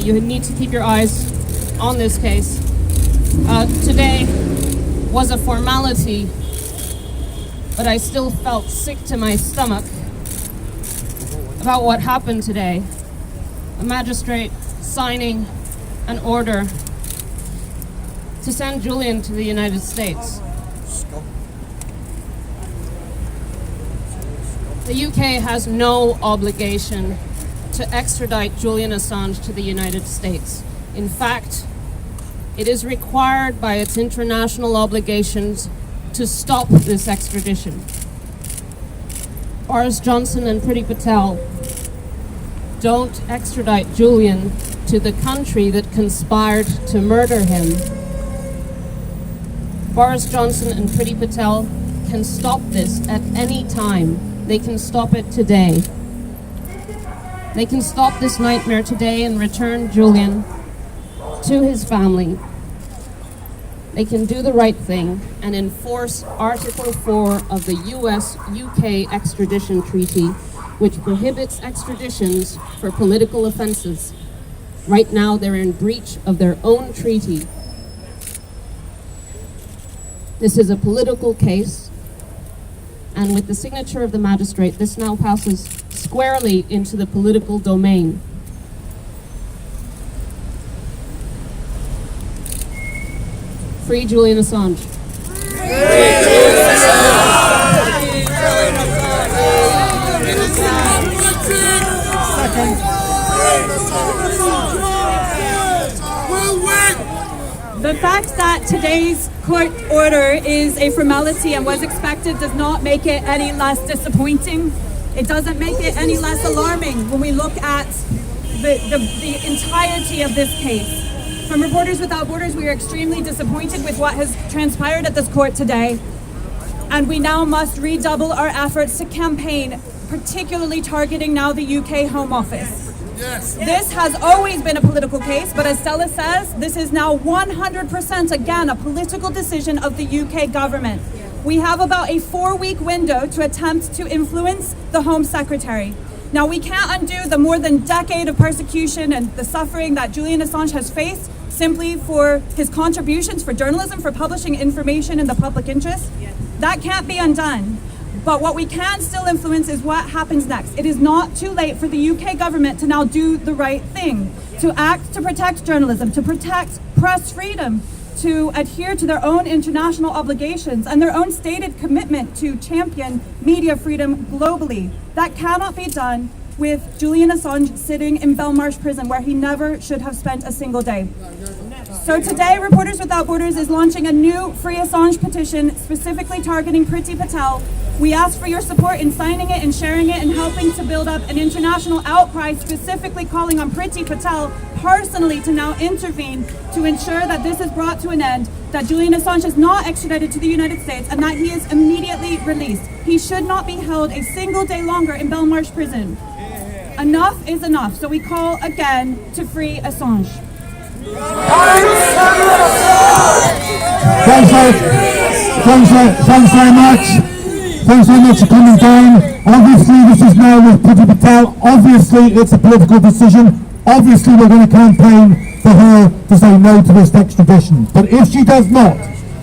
Speaker 19: You need to keep your eyes on this case. Today was a formality, but I still felt sick to my stomach about what happened today. A magistrate signing an order to send Julian to the United States. The UK has no obligation to extradite Julian Assange to the United States. In fact, it is required by its international obligations to stop this extradition. Boris Johnson and Priti Patel, don't extradite Julian to the country that conspired to murder him. Boris Johnson and Priti Patel can stop this at any time. They can stop it today. They can stop this nightmare today and return Julian to his family. They can do the right thing and enforce Article 4 of the US-UK extradition treaty, which prohibits extraditions for political offenses. Right now, they're in breach of their own treaty. This is a political case, and with the signature of the magistrate, this now passes squarely into the political domain. Free Julian Assange.
Speaker 20: The fact that today's court order is a formality and was expected does not make it any less disappointing. It doesn't make it any less alarming when we look at the entirety of this case. From Reporters Without Borders, we are extremely disappointed with what has transpired at this court today, and we now must redouble our efforts to campaign, particularly targeting now the UK Home Office. Yes. This has always been a political case, but as Stella says, this is now 100% again a political decision of the UK government. We have about a 4-week window to attempt to influence the Home Secretary. Now, we can't undo the more than decade of persecution and the suffering that Julian Assange has faced simply for his contributions for journalism, for publishing information in the public interest. That can't be undone. But what we can still influence is what happens next. It is not too late for the UK government to now do the right thing, to act to protect journalism, to protect press freedom, to adhere to their own international obligations and their own stated commitment to champion media freedom globally. That cannot be done with Julian Assange sitting in Belmarsh prison, where he never should have spent a single day. So today, Reporters Without Borders is launching a new Free Assange petition specifically targeting Priti Patel We ask for your support in signing it and sharing it and helping to build up an international outcry, specifically calling on Priti Patel personally to now intervene to ensure that this is brought to an end, that Julian Assange is not extradited to the United States, and that he is immediately released. He should not be held a single day longer in Belmarsh prison. Enough is enough, so we call again to free Assange.
Speaker 7: Thanks very much. Thanks very much for coming down. Obviously this is now with Priti Patel. Obviously it's a political decision. Obviously we're going to campaign for her to say no to this extradition. But if she does not,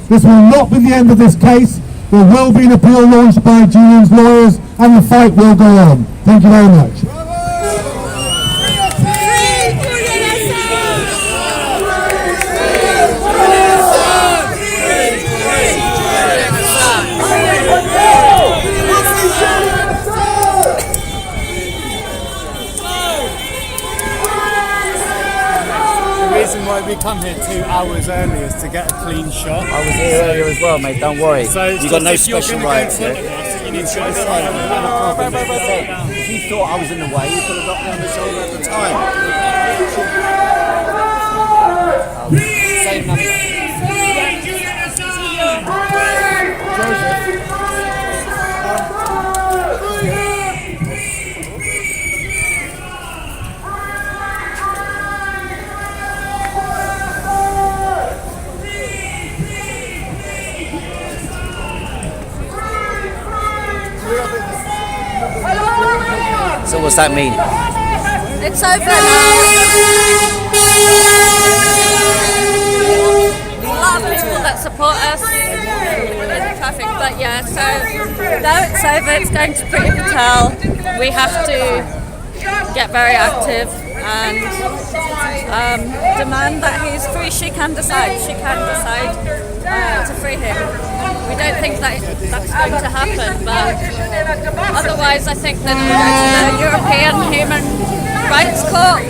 Speaker 7: this will not be the end of this case. There will be an appeal launched by Julian's lawyers and the fight will go on. Thank you very much.
Speaker 8: Why we come here 2 hours early is to get a clean shot.
Speaker 9: I was here earlier as well, mate, don't worry.
Speaker 8: So
Speaker 9: you got no special rights here.
Speaker 8: You need to go
Speaker 9: If you thought I was in the way, you could have got me on the shoulder at the time. Same number. So what's that mean?
Speaker 11: It's over now. A lot of people that support us in the traffic, but yeah, so now it's over, it's going to Priti Patel. We have to get very active and demand that he's free. She can decide to free him. We don't think that that's going to happen, but otherwise I think that we'll go to the European Human Rights Court.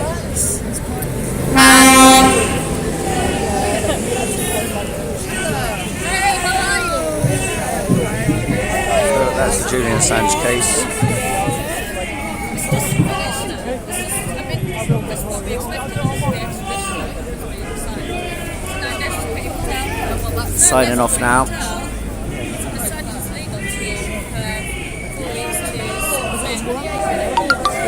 Speaker 9: So that's the Julian Assange case. Signing off now.